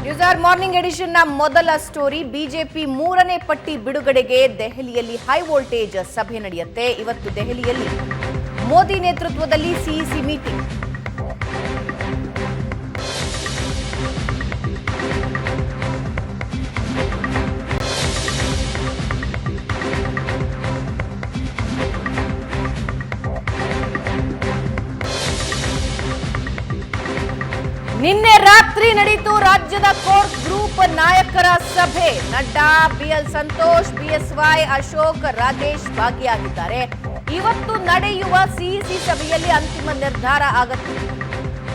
News morning edition ನ ಮೊದಲ story. BJP ಮೂರನೇ ಪಟ್ಟಿ ಬಿಡುಗಡೆಗೆ ದೆಹಲಿಯಲ್ಲಿ ಹೈ ವೋಲ್ಟೇಜ್ ಸಭೆ ನಡೆಯುತ್ತೆ. ಇವತ್ತು ದೆಹಲಿಯಲ್ಲಿ ಮೋದಿ ನೇತೃತ್ವದಲ್ಲಿ ಸಿಇಸಿ ಮೀಟಿಂಗ್. ನಿನ್ನೆ ರಾತ್ರಿ ನಡೆಯಿತು ರಾಜ್ಯದ ಕೋರ್ ಗ್ರೂಪ್ ನಾಯಕರ ಸಭೆ. ನಡ್ಡಾ, ಬಿಎಲ್ ಸಂತೋಷ್, ಬಿಎಸ್ವೈ, ಅಶೋಕ್, ರಾಜೇಶ್ ಭಾಗಿಯಾಗಿದ್ದಾರೆ. ಇವತ್ತು ನಡೆಯುವ ಸಿಇಸಿ ಸಭೆಯಲ್ಲಿ ಅಂತಿಮ ನಿರ್ಧಾರ ಆಗುತ್ತೆ.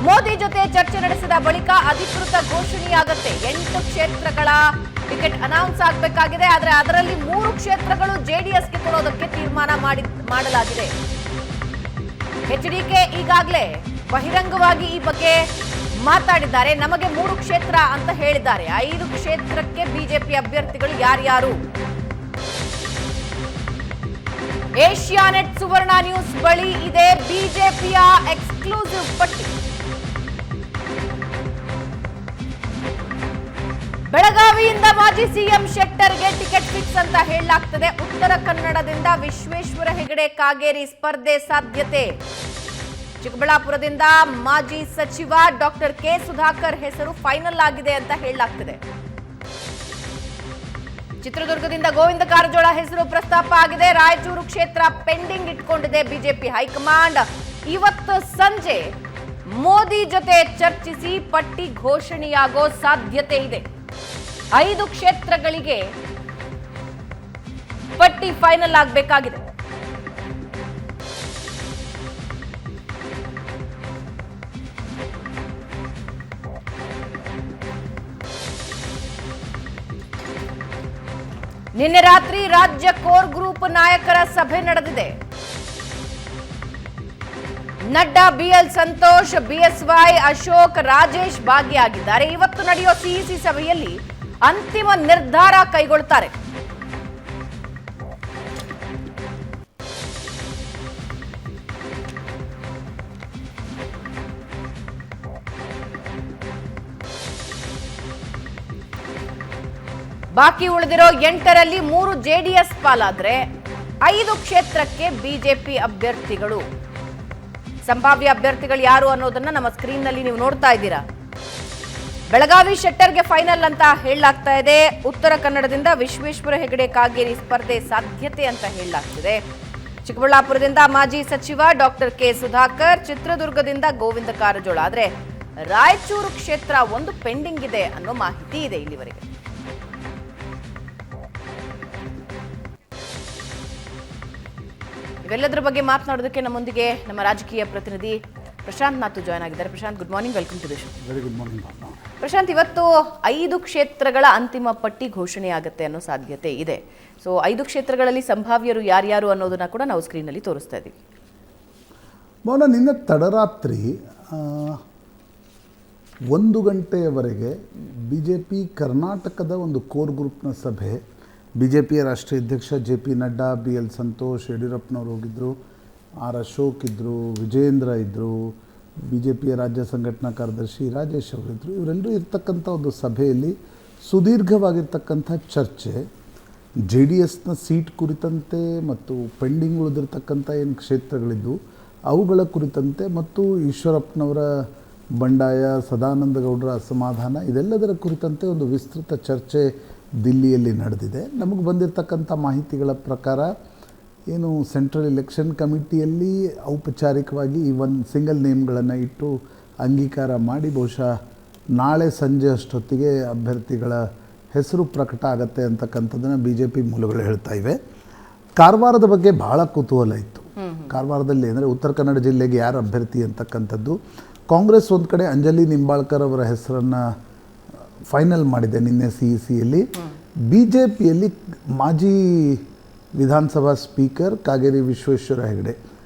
ಮೋದಿ ಜೊತೆ ಚರ್ಚೆ ನಡೆಸಿದ ಬಳಿಕ ಅಧಿಕೃತ ಘೋಷಣೆಯಾಗುತ್ತೆ. 8 ಕ್ಷೇತ್ರಗಳ ಟಿಕೆಟ್ ಅನೌನ್ಸ್ ಆಗಬೇಕಾಗಿದೆ. ಆದರೆ ಅದರಲ್ಲಿ 3 ಕ್ಷೇತ್ರಗಳು ಜೆಡಿಎಸ್ಗೆ ಕೊಡೋದಕ್ಕೆ ತೀರ್ಮಾನ ಮಾಡಲಾಗಿದೆ. ಎಚ್ಡಿಕೆ ಈಗಾಗಲೇ ಬಹಿರಂಗವಾಗಿ ಈ ಬಗ್ಗೆ ಮಾತಾಡಿದ್ದಾರೆ. ನಮಗೆ 3 ಕ್ಷೇತ್ರ ಅಂತ ಹೇಳಿದ್ದಾರೆ. 5 ಕ್ಷೇತ್ರಕ್ಕೆ ಬಿಜೆಪಿ ಅಭ್ಯರ್ಥಿಗಳು ಯಾರ್ಯಾರು? ಏಷ್ಯಾನೆಟ್ ಸುವರ್ಣ ನ್ಯೂಸ್ ಬಳಿ ಇದೆ ಬಿಜೆಪಿಯ ಎಕ್ಸ್ಕ್ಲೂಸಿವ್ ಪಟ್ಟಿ. ಬೆಳಗಾವಿಯಿಂದ ಮಾಜಿ ಸಿಎಂ ಶೆಟ್ಟರ್ಗೆ ಟಿಕೆಟ್ ಫಿಕ್ಸ್ ಅಂತ ಹೇಳಲಾಗ್ತದೆ. ಉತ್ತರ ಕನ್ನಡದಿಂದ ವಿಶ್ವೇಶ್ವರ ಹೆಗಡೆ ಕಾಗೇರಿ ಸ್ಪರ್ಧೆ ಸಾಧ್ಯತೆ. ಚಿಕ್ಕಬಳ್ಳಾಪುರದಿಂದ ಮಾಜಿ ಸಚಿವ ಡಾಕ್ಟರ್ ಕೆ ಸುಧಾಕರ್ ಹೆಸರು ಫೈನಲ್ ಆಗಿದೆ ಅಂತ ಹೇಳಲಾಗ್ತಿದೆ. ಚಿತ್ರದುರ್ಗದಿಂದ ಗೋವಿಂದ ಕಾರಜೋಳ ಹೆಸರು ಪ್ರಸ್ತಾಪ ಆಗಿದೆ. ರಾಯಚೂರು ಕ್ಷೇತ್ರ ಪೆಂಡಿಂಗ್ ಇಟ್ಕೊಂಡಿದೆ ಬಿಜೆಪಿ ಹೈಕಮಾಂಡ್. ಇವತ್ತು ಸಂಜೆ ಮೋದಿ ಜೊತೆ ಚರ್ಚಿಸಿ ಪಟ್ಟಿ ಘೋಷಣೆಯಾಗೋ ಸಾಧ್ಯತೆ ಇದೆ. 5 ಕ್ಷೇತ್ರಗಳಿಗೆ ಪಟ್ಟಿ ಫೈನಲ್ ಆಗಬೇಕಾಗಿದೆ. ನಿನ್ನೆ ರಾತ್ರಿ ರಾಜ್ಯ ಕೋರ್ ಗ್ರೂಪ್ ನಾಯಕರ ಸಭೆ ನಡೆದಿದೆ. ನಡ್ಡಾ, ಬಿಎಲ್ ಸಂತೋಷ್, ಬಿಎಸ್ವೈ, ಅಶೋಕ್, ರಾಜೇಶ್ ಭಾಗಿಯಾಗಿದ್ದಾರೆ. ಇವತ್ತು ನಡೆಯುವ ಸಿಇಸಿ ಸಭೆಯಲ್ಲಿ ಅಂತಿಮ ನಿರ್ಧಾರ ಕೈಗೊಳ್ಳುತ್ತಾರೆ. ಬಾಕಿ ಉಳಿದಿರೋ 8ರಲ್ಲಿ 3 ಜೆಡಿಎಸ್ ಪಾಲಾದ್ರೆ 5 ಕ್ಷೇತ್ರಕ್ಕೆ ಬಿಜೆಪಿ ಅಭ್ಯರ್ಥಿಗಳು. ಸಂಭಾವ್ಯ ಅಭ್ಯರ್ಥಿಗಳು ಯಾರು ಅನ್ನೋದನ್ನ ನಮ್ಮ ಸ್ಕ್ರೀನ್ ನಲ್ಲಿ ನೀವು ನೋಡ್ತಾ ಇದ್ದೀರಾ. ಬೆಳಗಾವಿ ಶೆಟ್ಟರ್ಗೆ ಫೈನಲ್ ಅಂತ ಹೇಳಲಾಗ್ತಾ ಇದೆ. ಉತ್ತರ ಕನ್ನಡದಿಂದ ವಿಶ್ವೇಶ್ವರ ಹೆಗಡೆ ಕಾಗೇರಿ ಸ್ಪರ್ಧೆ ಸಾಧ್ಯತೆ ಅಂತ ಹೇಳಲಾಗ್ತಿದೆ. ಚಿಕ್ಕಬಳ್ಳಾಪುರದಿಂದ ಮಾಜಿ ಸಚಿವ ಡಾಕ್ಟರ್ ಕೆ ಸುಧಾಕರ್, ಚಿತ್ರದುರ್ಗದಿಂದ ಗೋವಿಂದ ಕಾರಜೋಳ. ಆದ್ರೆ ರಾಯಚೂರು ಕ್ಷೇತ್ರ ಒಂದು ಪೆಂಡಿಂಗ್ ಇದೆ ಅನ್ನೋ ಮಾಹಿತಿ ಇದೆ ಇಲ್ಲಿವರೆಗೆ. ಇವೆಲ್ಲದರ ಬಗ್ಗೆ ಮಾತನಾಡೋದಕ್ಕೆ ನಮ್ಮೊಂದಿಗೆ ನಮ್ಮ ರಾಜಕೀಯ ಪ್ರತಿನಿಧಿ ಪ್ರಶಾಂತ್ ನಾಥು ಜಾಯ್ನ್ ಆಗಿದ್ದಾರೆ. Prashant, good morning, welcome to the show. Very good morning. Prashant, ಇವತ್ತು 5 ಕ್ಷೇತ್ರಗಳ ಅಂತಿಮ ಪಟ್ಟಿ ಘೋಷಣೆ ಆಗುತ್ತೆ ಅನ್ನೋ ಸಾಧ್ಯತೆ ಇದೆ. ಸೊ 5 ಕ್ಷೇತ್ರಗಳಲ್ಲಿ ಸಂಭಾವ್ಯರು ಯಾರ್ಯಾರು ಅನ್ನೋದನ್ನ ಕೂಡ ನಾವು ಸ್ಕ್ರೀನಲ್ಲಿ ತೋರಿಸ್ತಾ ಇದ್ದೀವಿ. ಮೌನ, ನಿನ್ನೆ ತಡರಾತ್ರಿ 1 ಗಂಟೆಯವರೆಗೆ ಬಿ ಜೆ ಪಿ ಕರ್ನಾಟಕದ ಒಂದು ಕೋರ್ ಗ್ರೂಪ್ನ ಸಭೆ. ಬಿ ಜೆ ಪಿಯ ರಾಷ್ಟ್ರೀಯ ಅಧ್ಯಕ್ಷ J P Nadda, B L Santosh, ಯಡಿಯೂರಪ್ಪನವರು ಹೋಗಿದ್ದರು, ಆರ್ ಅಶೋಕ್ ಇದ್ದರು, ವಿಜಯೇಂದ್ರ ಇದ್ದರು, ಬಿ ಜೆ ಪಿಯ ರಾಜ್ಯ ಸಂಘಟನಾ ಕಾರ್ಯದರ್ಶಿ ರಾಜೇಶ್ ಅವರಿದ್ದರು. ಇವರೆಲ್ಲರೂ ಇರ್ತಕ್ಕಂಥ ಒಂದು ಸಭೆಯಲ್ಲಿ ಸುದೀರ್ಘವಾಗಿರ್ತಕ್ಕಂಥ ಚರ್ಚೆ ಜೆ ಡಿ ಎಸ್ನ ಸೀಟ್ ಕುರಿತಂತೆ ಮತ್ತು ಪೆಂಡಿಂಗ್ ಉಳಿದಿರ್ತಕ್ಕಂಥ ಏನು ಕ್ಷೇತ್ರಗಳಿದ್ದು ಅವುಗಳ ಕುರಿತಂತೆ ಮತ್ತು ಈಶ್ವರಪ್ಪನವರ ಬಂಡಾಯ, ಸದಾನಂದ ಗೌಡರ ಅಸಮಾಧಾನ, ಇದೆಲ್ಲದರ ಕುರಿತಂತೆ ಒಂದು ವಿಸ್ತೃತ ಚರ್ಚೆ ದಿಲ್ಲಿಯಲ್ಲಿ ನಡೆದಿದೆ. ನಮಗೆ ಬಂದಿರತಕ್ಕಂಥ ಮಾಹಿತಿಗಳ ಪ್ರಕಾರ ಏನು ಸೆಂಟ್ರಲ್ ಎಲೆಕ್ಷನ್ ಕಮಿಟಿಯಲ್ಲಿ ಔಪಚಾರಿಕವಾಗಿ ಈ ಒಂದು ಸಿಂಗಲ್ ನೇಮ್ಗಳನ್ನು ಇಟ್ಟು ಅಂಗೀಕಾರ ಮಾಡಿ ಬಹುಶಃ ನಾಳೆ ಸಂಜೆ ಅಷ್ಟೊತ್ತಿಗೆ ಅಭ್ಯರ್ಥಿಗಳ ಹೆಸರು ಪ್ರಕಟ ಆಗುತ್ತೆ ಅಂತಕ್ಕಂಥದ್ದನ್ನು ಬಿ ಜೆ ಪಿ ಮೂಲಗಳು ಹೇಳ್ತಾ ಇವೆ. ಕಾರವಾರದ ಬಗ್ಗೆ ಭಾಳ ಕುತೂಹಲ ಇತ್ತು. ಕಾರವಾರದಲ್ಲಿ ಅಂದರೆ ಉತ್ತರ ಕನ್ನಡ ಜಿಲ್ಲೆಗೆ ಯಾರು ಅಭ್ಯರ್ಥಿ ಅಂತಕ್ಕಂಥದ್ದು. ಕಾಂಗ್ರೆಸ್ ಒಂದು ಕಡೆ ಅಂಜಲಿ ನಿಂಬಾಳ್ಕರ್ ಅವರ ಹೆಸರನ್ನು ಫೈನಲ್ ಮಾಡಿದೆ ನಿನ್ನೆ ಸಿಇಸಿಯಲ್ಲಿ. ಬಿ ಜೆ ಪಿಯಲ್ಲಿ ಮಾಜಿ ವಿಧಾನಸಭಾ ಸ್ಪೀಕರ್ ಕಾಗೇರಿ ವಿಶ್ವೇಶ್ವರ ಹೆಗಡೆ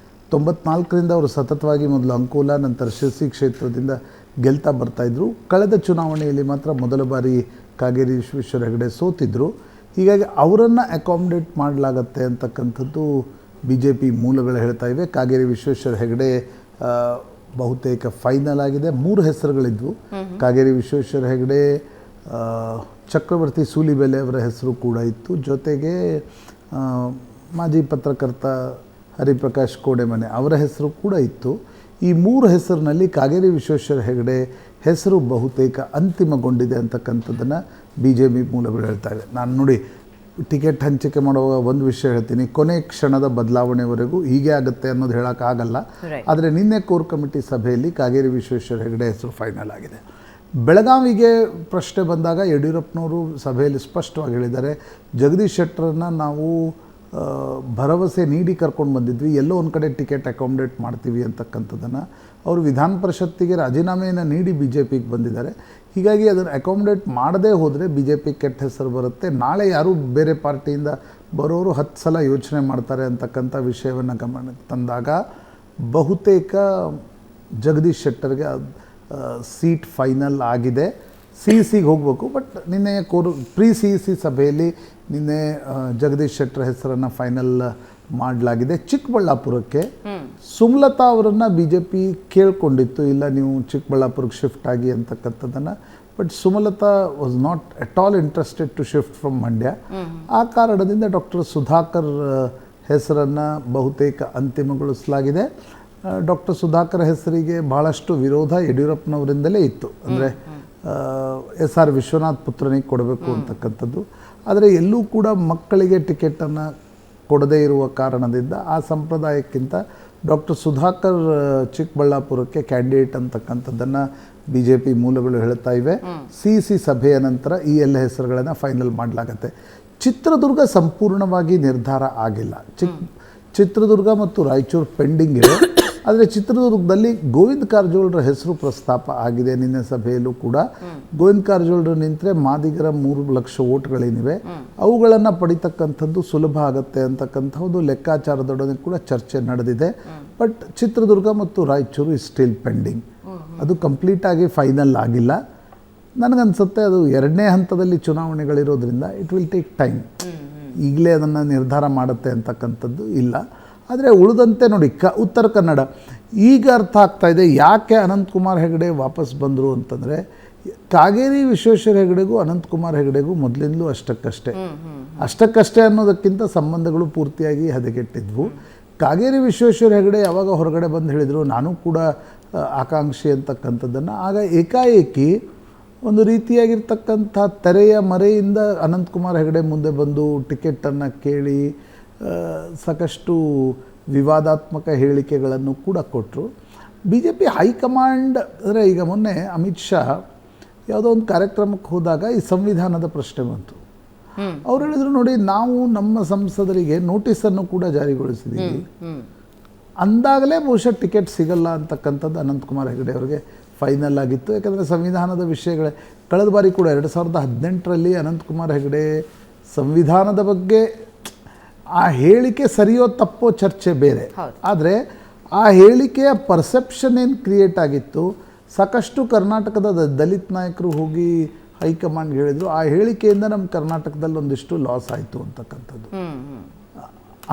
94ರಿಂದ ಅವರು ಸತತವಾಗಿ ಮೊದಲು ಅಂಕೋಲ, ನಂತರ ಶಿರ್ಸಿ ಕ್ಷೇತ್ರದಿಂದ ಗೆಲ್ತಾ ಬರ್ತಾಯಿದ್ರು. ಕಳೆದ ಚುನಾವಣೆಯಲ್ಲಿ ಮಾತ್ರ ಮೊದಲ ಬಾರಿ ಕಾಗೇರಿ ವಿಶ್ವೇಶ್ವರ ಹೆಗಡೆ ಸೋತಿದ್ರು. ಹೀಗಾಗಿ ಅವರನ್ನು ಅಕಾಮಿಡೇಟ್ ಮಾಡಲಾಗತ್ತೆ ಅಂತಕ್ಕಂಥದ್ದು ಬಿ ಜೆ ಪಿ ಮೂಲಗಳು ಹೇಳ್ತಾ ಇವೆ. ಕಾಗೇರಿ ವಿಶ್ವೇಶ್ವರ ಹೆಗಡೆ ಬಹುತೇಕ ಫೈನಲ್ ಆಗಿದೆ. 3 ಹೆಸರುಗಳಿದ್ವು. ಕಾಗೇರಿ ವಿಶ್ವೇಶ್ವರ ಹೆಗಡೆ, ಚಕ್ರವರ್ತಿ ಸೂಲಿಬೆಲೆ ಅವರ ಹೆಸರು ಕೂಡ ಇತ್ತು. ಜೊತೆಗೆ ಮಾಜಿ ಪತ್ರಕರ್ತ ಹರಿಪ್ರಕಾಶ್ ಕೋಡೆಮನೆ ಅವರ ಹೆಸರು ಕೂಡ ಇತ್ತು. ಈ 3 ಹೆಸರಿನಲ್ಲಿ ಕಾಗೇರಿ ವಿಶ್ವೇಶ್ವರ ಹೆಗಡೆ ಹೆಸರು ಬಹುತೇಕ ಅಂತಿಮಗೊಂಡಿದೆ ಅಂತಕ್ಕಂಥದ್ದನ್ನು BJP ಮೂಲಗಳು ಹೇಳ್ತಾಯಿವೆ. ನಾನು ನೋಡಿ ಟಿಕೆಟ್ ಹಂಚಿಕೆ ಮಾಡುವಾಗ ಒಂದು ವಿಷಯ ಹೇಳ್ತೀನಿ, ಕೊನೆ ಕ್ಷಣದ ಬದಲಾವಣೆವರೆಗೂ ಹೀಗೆ ಆಗುತ್ತೆ ಅನ್ನೋದು ಹೇಳೋಕ್ಕಾಗಲ್ಲ. ಆದರೆ ನಿನ್ನೆ ಕೋರ್ ಕಮಿಟಿ ಸಭೆಯಲ್ಲಿ ಕಾಗೇರಿ ವಿಶ್ವೇಶ್ವರ ಹೆಗಡೆ ಹೆಸರು ಫೈನಲ್ ಆಗಿದೆ. ಬೆಳಗಾವಿಗೆ ಪ್ರಶ್ನೆ ಬಂದಾಗ ಯಡಿಯೂರಪ್ಪನವರು ಸಭೆಯಲ್ಲಿ ಸ್ಪಷ್ಟವಾಗಿ ಹೇಳಿದ್ದಾರೆ, ಜಗದೀಶ್ ಶೆಟ್ಟರನ್ನು ನಾವು ಭರವಸೆ ನೀಡಿ ಕರ್ಕೊಂಡು ಬಂದಿದ್ವಿ, ಎಲ್ಲೋ ಒಂದು ಕಡೆ ಟಿಕೆಟ್ ಅಕಾಮಿಡೇಟ್ ಮಾಡ್ತೀವಿ ಅಂತಕ್ಕಂಥದ್ದನ್ನು ಅವರು ವಿಧಾನ ಪರಿಷತ್ತಿಗೆ ರಾಜೀನಾಮೆಯನ್ನು ನೀಡಿ BJPಗೆ ಬಂದಿದ್ದಾರೆ. ಹೀಗಾಗಿ ಅದನ್ನು ಅಕಾಮಿಡೇಟ್ ಮಾಡದೇ ಹೋದರೆ BJP ಕೆಟ್ಟ ಹೆಸರು ಬರುತ್ತೆ, ನಾಳೆ ಯಾರೂ ಬೇರೆ ಪಾರ್ಟಿಯಿಂದ ಬರೋರು 10 ಸಲ ಯೋಚನೆ ಮಾಡ್ತಾರೆ ಅಂತಕ್ಕಂಥ ವಿಷಯವನ್ನು ಗಮನಕ್ಕೆ ತಂದಾಗ ಬಹುತೇಕ ಜಗದೀಶ್ ಶೆಟ್ಟರ್ಗೆ ಸೀಟ್ ಫೈನಲ್ ಆಗಿದೆ. CECಗೆ ಹೋಗಬೇಕು. ಬಟ್ ನಿನ್ನೆ ಪ್ರೀ CEC ಸಭೆಯಲ್ಲಿ ನಿನ್ನೆ ಜಗದೀಶ್ ಶೆಟ್ಟರ್ ಹೆಸರನ್ನು ಫೈನಲ್ ಮಾಡಲಾಗಿದೆ. ಚಿಕ್ಕಬಳ್ಳಾಪುರಕ್ಕೆ ಸುಮಲತಾ ಅವರನ್ನು BJP ಕೇಳ್ಕೊಂಡಿತ್ತು, ಇಲ್ಲ ನೀವು ಚಿಕ್ಕಬಳ್ಳಾಪುರಕ್ಕೆ ಶಿಫ್ಟ್ ಆಗಿ ಅಂತಕ್ಕಂಥದ್ದನ್ನು. But Sumalatha was not at all interested to shift from Mandya. ಆ ಕಾರಣದಿಂದ ಡಾಕ್ಟರ್ ಸುಧಾಕರ್ ಹೆಸರನ್ನು ಬಹುತೇಕ ಅಂತಿಮಗೊಳಿಸಲಾಗಿದೆ. ಡಾಕ್ಟರ್ ಸುಧಾಕರ್ ಹೆಸರಿಗೆ ಭಾಳಷ್ಟು ವಿರೋಧ ಯಡಿಯೂರಪ್ಪನವರಿಂದಲೇ ಇತ್ತು. ಅಂದರೆ SR ವಿಶ್ವನಾಥ್ ಪುತ್ರನಿಗೆ ಕೊಡಬೇಕು ಅಂತಕ್ಕಂಥದ್ದು. ಆದರೆ ಎಲ್ಲೂ ಕೂಡ ಮಕ್ಕಳಿಗೆ ಟಿಕೆಟನ್ನು ಕೊಡದೇ ಇರುವ ಕಾರಣದಿಂದ ಆ ಸಂಪ್ರದಾಯಕ್ಕಿಂತ ಡಾಕ್ಟರ್ ಸುಧಾಕರ್ ಚಿಕ್ಕಬಳ್ಳಾಪುರಕ್ಕೆ ಕ್ಯಾಂಡಿಡೇಟ್ ಅಂತಕ್ಕಂಥದ್ದನ್ನು BJP ಮೂಲಗಳು ಹೇಳ್ತಾ ಇವೆ. CEC ಸಭೆಯ ನಂತರ ಈ ಎಲ್ಲ ಹೆಸರುಗಳನ್ನು ಫೈನಲ್ ಮಾಡಲಾಗತ್ತೆ. ಚಿತ್ರದುರ್ಗ ಸಂಪೂರ್ಣವಾಗಿ ನಿರ್ಧಾರ ಆಗಿಲ್ಲ. ಚಿತ್ರದುರ್ಗ ಮತ್ತು ರಾಯಚೂರು ಪೆಂಡಿಂಗ್ ಇದೆ. ಆದರೆ ಚಿತ್ರದುರ್ಗದಲ್ಲಿ ಗೋವಿಂದ ಕಾರಜೋಳರ ಹೆಸರು ಪ್ರಸ್ತಾಪ ಆಗಿದೆ. ನಿನ್ನೆ ಸಭೆಯಲ್ಲೂ ಕೂಡ ಗೋವಿಂದ ಕಾರಜೋಳರು ನಿಂತರೆ ಮಾದಿಗರ 3 ಲಕ್ಷ ಓಟ್ಗಳೇನಿವೆ ಅವುಗಳನ್ನು ಪಡಿತಕ್ಕಂಥದ್ದು ಸುಲಭ ಆಗುತ್ತೆ ಅಂತಕ್ಕಂಥ ಒಂದು ಲೆಕ್ಕಾಚಾರದೊಡನೆ ಕೂಡ ಚರ್ಚೆ ನಡೆದಿದೆ. ಬಟ್ ಚಿತ್ರದುರ್ಗ ಮತ್ತು ರಾಯಚೂರು ಇಸ್ ಸ್ಟಿಲ್ ಪೆಂಡಿಂಗ್. ಅದು ಕಂಪ್ಲೀಟಾಗಿ ಫೈನಲ್ ಆಗಿಲ್ಲ. ನನಗನ್ಸುತ್ತೆ ಅದು 2ನೇ ಹಂತದಲ್ಲಿ ಚುನಾವಣೆಗಳಿರೋದ್ರಿಂದ ಇಟ್ ವಿಲ್ ಟೇಕ್ ಟೈಮ್. ಈಗಲೇ ಅದನ್ನು ನಿರ್ಧಾರ ಮಾಡುತ್ತೆ ಅಂತಕ್ಕಂಥದ್ದು ಇಲ್ಲ. ಆದರೆ ಉಳಿದಂತೆ ನೋಡಿ ಉತ್ತರ ಕನ್ನಡ ಈಗ ಅರ್ಥ ಆಗ್ತಾಯಿದೆ ಯಾಕೆ ಅನಂತಕುಮಾರ್ ಹೆಗಡೆ ವಾಪಸ್ ಬಂದರು ಅಂತಂದರೆ, ಕಾಗೇರಿ ವಿಶ್ವೇಶ್ವರ ಹೆಗಡೆಗೂ ಅನಂತಕುಮಾರ್ ಹೆಗಡೆಗೂ ಮೊದಲಿಂದಲೂ ಅಷ್ಟಕ್ಕಷ್ಟೇ ಅನ್ನೋದಕ್ಕಿಂತ ಸಂಬಂಧಗಳು ಪೂರ್ತಿಯಾಗಿ ಹದಗೆಟ್ಟಿದ್ವು. ಕಾಗೇರಿ ವಿಶ್ವೇಶ್ವರ ಹೆಗಡೆ ಯಾವಾಗ ಹೊರಗಡೆ ಬಂದು ಹೇಳಿದರು ನಾನು ಕೂಡ ಆಕಾಂಕ್ಷಿ ಅಂತಕ್ಕಂಥದ್ದನ್ನು, ಆಗ ಏಕಾಏಕಿ ಒಂದು ರೀತಿಯಾಗಿರ್ತಕ್ಕಂಥ ತೆರೆಯ ಮರೆಯಿಂದ ಅನಂತಕುಮಾರ್ ಹೆಗಡೆ ಮುಂದೆ ಬಂದು ಟಿಕೆಟನ್ನು ಕೇಳಿ ಸಾಕಷ್ಟು ವಿವಾದಾತ್ಮಕ ಹೇಳಿಕೆಗಳನ್ನು ಕೂಡ ಕೊಟ್ಟರು. BJP ಹೈಕಮಾಂಡ್ ಅಂದರೆ ಈಗ ಮೊನ್ನೆ ಅಮಿತ್ ಶಾ ಯಾವುದೋ ಒಂದು ಕಾರ್ಯಕ್ರಮಕ್ಕೆ ಹೋದಾಗ ಈ ಸಂವಿಧಾನದ ಪ್ರಶ್ನೆ ಬಂತು. ಅವ್ರು ಹೇಳಿದ್ರು, ನೋಡಿ ನಾವು ನಮ್ಮ ಸಂಸದರಿಗೆ ನೋಟಿಸನ್ನು ಕೂಡ ಜಾರಿಗೊಳಿಸಿದ್ದೀವಿ, ಅಂದಾಗಲೇ ಬಹುಶಃ ಟಿಕೆಟ್ ಸಿಗಲ್ಲ ಅಂತಕ್ಕಂಥದ್ದು ಅನಂತಕುಮಾರ್ ಹೆಗಡೆ ಅವರಿಗೆ ಫೈನಲ್ ಆಗಿತ್ತು. ಯಾಕಂದರೆ ಸಂವಿಧಾನದ ವಿಷಯಗಳೇ ಕಳೆದ ಬಾರಿ ಕೂಡ 2018ರಲ್ಲಿ ಅನಂತಕುಮಾರ್ ಹೆಗಡೆ ಸಂವಿಧಾನದ ಬಗ್ಗೆ ಆ ಹೇಳಿಕೆ ಸರಿಯೋ ತಪ್ಪೋ ಚರ್ಚೆ ಬೇರೆ. ಆದರೆ ಆ ಹೇಳಿಕೆಯ ಪರ್ಸೆಪ್ಷನ್ ಏನು ಕ್ರಿಯೇಟ್ ಆಗಿತ್ತು, ಸಾಕಷ್ಟು ಕರ್ನಾಟಕದ ದಲಿತ ನಾಯಕರು ಹೋಗಿ ಹೈಕಮಾಂಡ್ಗೆ ಹೇಳಿದರು, ಆ ಹೇಳಿಕೆಯಿಂದ ನಮ್ಮ ಕರ್ನಾಟಕದಲ್ಲಿ ಒಂದಿಷ್ಟು ಲಾಸ್ ಆಯಿತು ಅಂತಕ್ಕಂಥದ್ದು.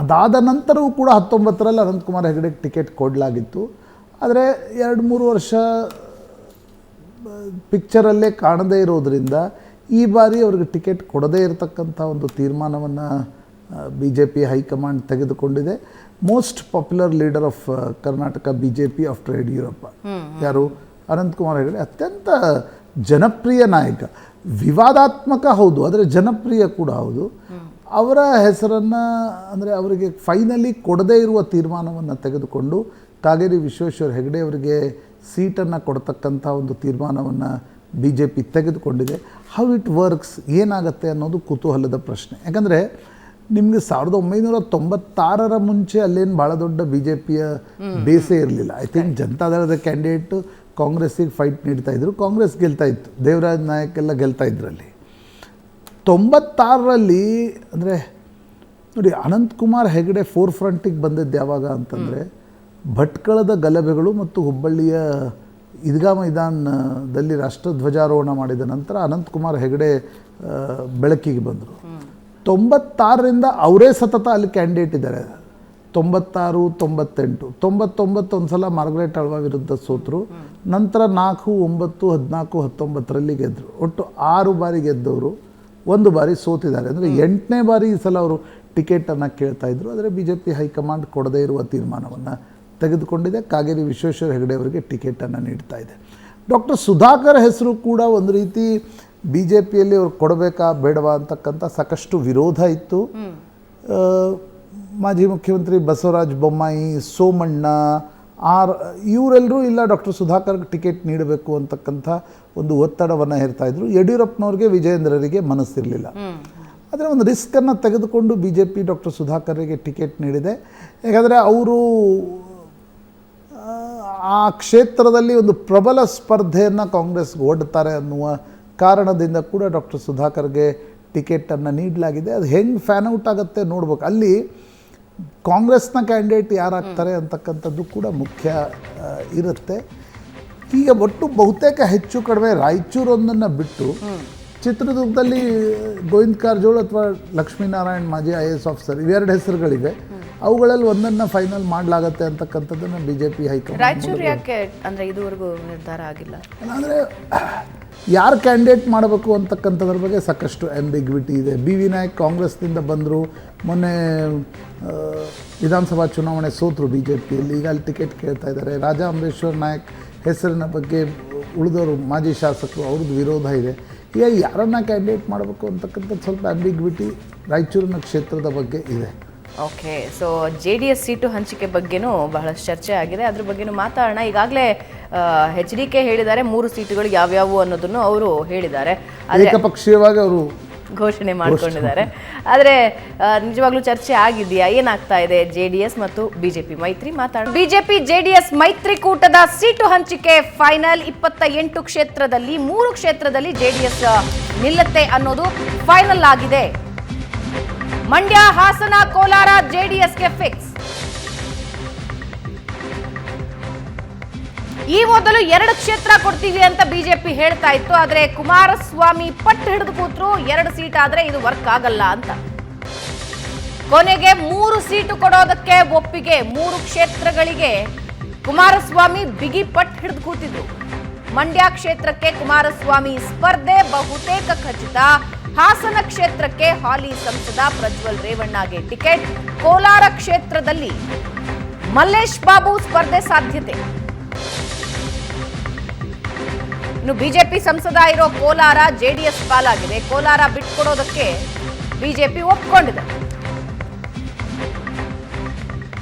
ಅದಾದ ನಂತರವೂ ಕೂಡ 19ರಲ್ಲಿ ಅನಂತಕುಮಾರ್ ಹೆಗಡೆಗೆ ಟಿಕೆಟ್ ಕೊಡಲಾಗಿತ್ತು. ಆದರೆ 2-3 ವರ್ಷ ಪಿಕ್ಚರಲ್ಲೇ ಕಾಣದೇ ಇರೋದರಿಂದ ಈ ಬಾರಿ ಅವ್ರಿಗೆ ಟಿಕೆಟ್ ಕೊಡದೇ ಇರತಕ್ಕಂಥ ಒಂದು ತೀರ್ಮಾನವನ್ನು BJP ಹೈಕಮಾಂಡ್ ತೆಗೆದುಕೊಂಡಿದೆ. Most popular leader of Karnataka BJP after Yediyurappa ಯಾರು ಅನಂತಕುಮಾರ್ ಹೆಗಡೆ ಅತ್ಯಂತ ಜನಪ್ರಿಯ ನಾಯಕ, ವಿವಾದಾತ್ಮಕ ಹೌದು ಆದರೆ ಜನಪ್ರಿಯ ಕೂಡ ಹೌದು. ಅವರ ಹೆಸರನ್ನು ಅಂದರೆ ಅವರಿಗೆ ಫೈನಲಿ ಕೊಡದೇ ಇರುವ ತೀರ್ಮಾನವನ್ನು ತೆಗೆದುಕೊಂಡು ಕಾಗೇರಿ ವಿಶ್ವೇಶ್ವರ ಹೆಗಡೆ ಅವರಿಗೆ ಸೀಟನ್ನು ಕೊಡ್ತಕ್ಕಂಥ ಒಂದು ತೀರ್ಮಾನವನ್ನು BJP ತೆಗೆದುಕೊಂಡಿದೆ. ಹೌ ಇಟ್ ವರ್ಕ್ಸ್, ಏನಾಗುತ್ತೆ ಅನ್ನೋದು ಕುತೂಹಲದ ಪ್ರಶ್ನೆ. ಯಾಕಂದರೆ ನಿಮಗೆ 1996ರ ಮುಂಚೆ ಅಲ್ಲೇನು ಭಾಳ ದೊಡ್ಡ BJPಯ ಬೇಸೇ ಇರಲಿಲ್ಲ. ಐ ಥಿಂಕ್ ಜನತಾದಳದ ಕ್ಯಾಂಡಿಡೇಟು ಕಾಂಗ್ರೆಸ್ಸಿಗೆ ಫೈಟ್ ನೀಡ್ತಾಯಿದ್ರು, ಕಾಂಗ್ರೆಸ್ ಗೆಲ್ತಾ ಇತ್ತು, ದೇವರಾಜ್ ನಾಯಕ್ ಎಲ್ಲ ಗೆಲ್ತಾ ಇದ್ರಲ್ಲಿ. 96ರಲ್ಲಿ ಅಂದರೆ ನೋಡಿ ಅನಂತಕುಮಾರ್ ಹೆಗಡೆ ಫೋರ್ ಫ್ರಂಟಿಗೆ ಬಂದಿದ್ದು ಯಾವಾಗ ಅಂತಂದರೆ ಭಟ್ಕಳದ ಗಲಭೆಗಳು ಮತ್ತು ಹುಬ್ಬಳ್ಳಿಯ ಈದ್ಗಾ ಮೈದಾನದಲ್ಲಿ ರಾಷ್ಟ್ರಧ್ವಜಾರೋಹಣ ಮಾಡಿದ ನಂತರ ಅನಂತಕುಮಾರ್ ಹೆಗಡೆ ಬೆಳಕಿಗೆ ಬಂದರು. 96ರಿಂದ ಅವರೇ ಸತತ ಅಲ್ಲಿ ಕ್ಯಾಂಡಿಡೇಟ್ ಇದ್ದಾರೆ. 96, 98, 99 ಒಂದು ಸಲ ಮಾರ್ಗರೆಟ್ ಆಳ್ವಾ ವಿರುದ್ಧ ಸೋತರು. ನಂತರ 4, 9, 14, 19ರಲ್ಲಿ ಗೆದ್ದರು. ಒಟ್ಟು 6 ಬಾರಿ ಗೆದ್ದವರು 1 ಬಾರಿ ಸೋತಿದ್ದಾರೆ. ಅಂದರೆ 8ನೇ ಬಾರಿ ಈ ಸಲ ಅವರು ಟಿಕೆಟನ್ನು ಕೇಳ್ತಾ ಇದ್ದರು. ಆದರೆ BJP ಹೈಕಮಾಂಡ್ ಕೊಡದೇ ಇರುವ ತೀರ್ಮಾನವನ್ನು ತೆಗೆದುಕೊಂಡಿದೆ. ಕಾಗೇರಿ ವಿಶ್ವೇಶ್ವರ ಹೆಗಡೆ ಅವರಿಗೆ ಟಿಕೆಟನ್ನು ನೀಡ್ತಾ ಇದೆ. ಡಾಕ್ಟರ್ ಸುಧಾಕರ್ ಹೆಸರು ಕೂಡ ಒಂದು ರೀತಿ BJPಯಲ್ಲಿ ಅವ್ರು ಕೊಡಬೇಕಾ ಬೇಡವಾ ಅಂತಕ್ಕಂಥ ಸಾಕಷ್ಟು ವಿರೋಧ ಇತ್ತು. ಮಾಜಿ ಮುಖ್ಯಮಂತ್ರಿ ಬಸವರಾಜ ಬೊಮ್ಮಾಯಿ, ಸೋಮಣ್ಣ, ಇವರೆಲ್ಲರೂ ಇಲ್ಲ ಡಾಕ್ಟರ್ ಸುಧಾಕರ್ಗೆ ಟಿಕೆಟ್ ನೀಡಬೇಕು ಅಂತಕ್ಕಂಥ ಒಂದು ಒತ್ತಡವನ್ನು ಹೇರ್ತಾಯಿದ್ರು. ಯಡಿಯೂರಪ್ಪನವ್ರಿಗೆ, ವಿಜಯೇಂದ್ರರಿಗೆ ಮನಸ್ಸಿರಲಿಲ್ಲ. ಆದರೆ ಒಂದು ರಿಸ್ಕನ್ನು ತೆಗೆದುಕೊಂಡು BJP ಡಾಕ್ಟರ್ ಸುಧಾಕರ್ಗೆ ಟಿಕೆಟ್ ನೀಡಿದೆ. ಯಾಕಂದರೆ ಅವರು ಆ ಕ್ಷೇತ್ರದಲ್ಲಿ ಒಂದು ಪ್ರಬಲ ಸ್ಪರ್ಧೆಯನ್ನು ಕಾಂಗ್ರೆಸ್ಗೆ ಒಡ್ತಾರೆ ಅನ್ನುವ ಕಾರಣದಿಂದ ಕೂಡ ಡಾಕ್ಟರ್ ಸುಧಾಕರ್ಗೆ ಟಿಕೆಟನ್ನು ನೀಡಲಾಗಿದೆ. ಅದು ಹೆಂಗೆ ಫ್ಯಾನ್ ಔಟ್ ಆಗುತ್ತೆ ನೋಡ್ಬೇಕು. ಅಲ್ಲಿ ಕಾಂಗ್ರೆಸ್ನ ಕ್ಯಾಂಡಿಡೇಟ್ ಯಾರಾಗ್ತಾರೆ ಅಂತಕ್ಕಂಥದ್ದು ಕೂಡ ಮುಖ್ಯ ಇರುತ್ತೆ. ಈಗ ಒಟ್ಟು ಬಹುತೇಕ ಹೆಚ್ಚು ಕಡಿಮೆ ರಾಯಚೂರೊಂದನ್ನು ಬಿಟ್ಟು ಚಿತ್ರದುರ್ಗದಲ್ಲಿ ಗೋವಿಂದ ಕಾರಜೋಳ ಅಥವಾ ಲಕ್ಷ್ಮೀನಾರಾಯಣ್ ಮಾಜಿ IAS ಆಫೀಸರ್ ಇವೆರಡು ಹೆಸರುಗಳಿವೆ. ಅವುಗಳಲ್ಲಿ ಒಂದನ್ನು ಫೈನಲ್ ಮಾಡಲಾಗತ್ತೆ ಅಂತಕ್ಕಂಥದ್ದನ್ನು BJP ಹೈಕಮಾಂಡ್. ರಾಯಚೂರು ಯಾಕೆ ಅಂದರೆ ಇದುವರೆಗೂ ನಿರ್ಧಾರ ಆಗಿಲ್ಲ? ಅಂದರೆ ಯಾರು ಕ್ಯಾಂಡಿಡೇಟ್ ಮಾಡಬೇಕು ಅಂತಕ್ಕಂಥದ್ರ ಬಗ್ಗೆ ಸಾಕಷ್ಟು ಆಂಬಿಗ್ವಿಟಿ ಇದೆ. BV ನಾಯಕ್ ಕಾಂಗ್ರೆಸ್ನಿಂದ ಬಂದರು, ಮೊನ್ನೆ ವಿಧಾನಸಭಾ ಚುನಾವಣೆ ಸೋತರು BJPಯಲ್ಲಿ, ಈಗ ಅಲ್ಲಿ ಟಿಕೆಟ್ ಕೇಳ್ತಾ ಇದ್ದಾರೆ. ರಾಜಾ ಅಮರೇಶ್ವರ್ ನಾಯಕ್ ಹೆಸರಿನ ಬಗ್ಗೆ ಉಳಿದವರು ಮಾಜಿ ಶಾಸಕರು ಅವ್ರದ್ದು ವಿರೋಧ ಇದೆ. ಈಗ ಯಾರನ್ನು ಕ್ಯಾಂಡಿಡೇಟ್ ಮಾಡಬೇಕು ಅಂತಕ್ಕಂಥದ್ದು ಸ್ವಲ್ಪ ಆಂಬಿಗ್ವಿಟಿ ರಾಯಚೂರಿನ ಕ್ಷೇತ್ರದ ಬಗ್ಗೆ ಇದೆ. ಓಕೆ, ಸೊ JDS ಸೀಟು ಹಂಚಿಕೆ ಬಗ್ಗೆನೂ ಬಹಳಷ್ಟು ಚರ್ಚೆ ಆಗಿದೆ. ಅದ್ರ ಬಗ್ಗೆನೂ ಮಾತಾಡೋಣ. ಈಗಾಗಲೇ HDK ಹೇಳಿದ್ದಾರೆ 3 ಸೀಟುಗಳು ಯಾವ್ಯಾವು ಅನ್ನೋದನ್ನು ಅವರು ಹೇಳಿದ್ದಾರೆ. ಏಕಪಕ್ಷೀಯವಾಗಿ ಅವರು ಘೋಷಣೆ ಮಾಡಿಕೊಂಡಿದ್ದಾರೆ. ಆದರೆ ನಿಜವಾಗ್ಲೂ ಚರ್ಚೆ ಆಗಿದೆಯಾ, ಏನಾಗ್ತಾ ಇದೆ JDS ಮತ್ತು BJP ಮೈತ್ರಿ? ಮಾತಾಡೋಣ. BJP JDS ಮೈತ್ರಿಕೂಟದ ಸೀಟು ಹಂಚಿಕೆ ಫೈನಲ್. 28 ಕ್ಷೇತ್ರದಲ್ಲಿ 3 ಕ್ಷೇತ್ರದಲ್ಲಿ JDS ನಿಲ್ಲತ್ತೆ ಅನ್ನೋದು ಫೈನಲ್ ಆಗಿದೆ. ಮಂಡ್ಯ, ಹಾಸನ, ಕೋಲಾರ JDSಗೆ ಫಿಕ್ಸ್. ಈ ಮೊದಲು 2 ಕ್ಷೇತ್ರ ಕೊಡ್ತೀವಿ ಅಂತ BJP ಹೇಳ್ತಾ ಇತ್ತು. ಆದ್ರೆ ಕುಮಾರಸ್ವಾಮಿ ಪಟ್ಟು ಹಿಡಿದು ಕೂತ್ರು, 2 ಸೀಟ್ ಆದ್ರೆ ಇದು ವರ್ಕ್ ಆಗಲ್ಲ ಅಂತ. ಕೊನೆಗೆ 3 ಸೀಟು ಕೊಡೋದಕ್ಕೆ ಒಪ್ಪಿಗೆ. 3 ಕ್ಷೇತ್ರಗಳಿಗೆ ಕುಮಾರಸ್ವಾಮಿ ಬಿಗಿ ಪಟ್ಟು ಹಿಡಿದು ಕೂತಿದ್ರು. ಮಂಡ್ಯ ಕ್ಷೇತ್ರಕ್ಕೆ ಕುಮಾರಸ್ವಾಮಿ ಸ್ಪರ್ಧೆ ಬಹುತೇಕ ಖಚಿತ. ಹಾಸನ ಕ್ಷೇತ್ರಕ್ಕೆ ಹಾಲಿ ಸಂಸದ ಪ್ರಜ್ವಲ್ ರೇವಣ್ಣಗೆ ಟಿಕೆಟ್. ಕೋಲಾರ ಕ್ಷೇತ್ರದಲ್ಲಿ ಮಲ್ಲೇಶ್ ಬಾಬು ಸ್ಪರ್ಧೆ ಸಾಧ್ಯತೆ. ಇನ್ನು BJP ಸಂಸದ ಇರೋ ಕೋಲಾರ JDS ಪಾಲಾಗಿದೆ. ಕೋಲಾರ ಬಿಟ್ಕೊಡೋದಕ್ಕೆ BJP ಒಪ್ಕೊಂಡಿದೆ.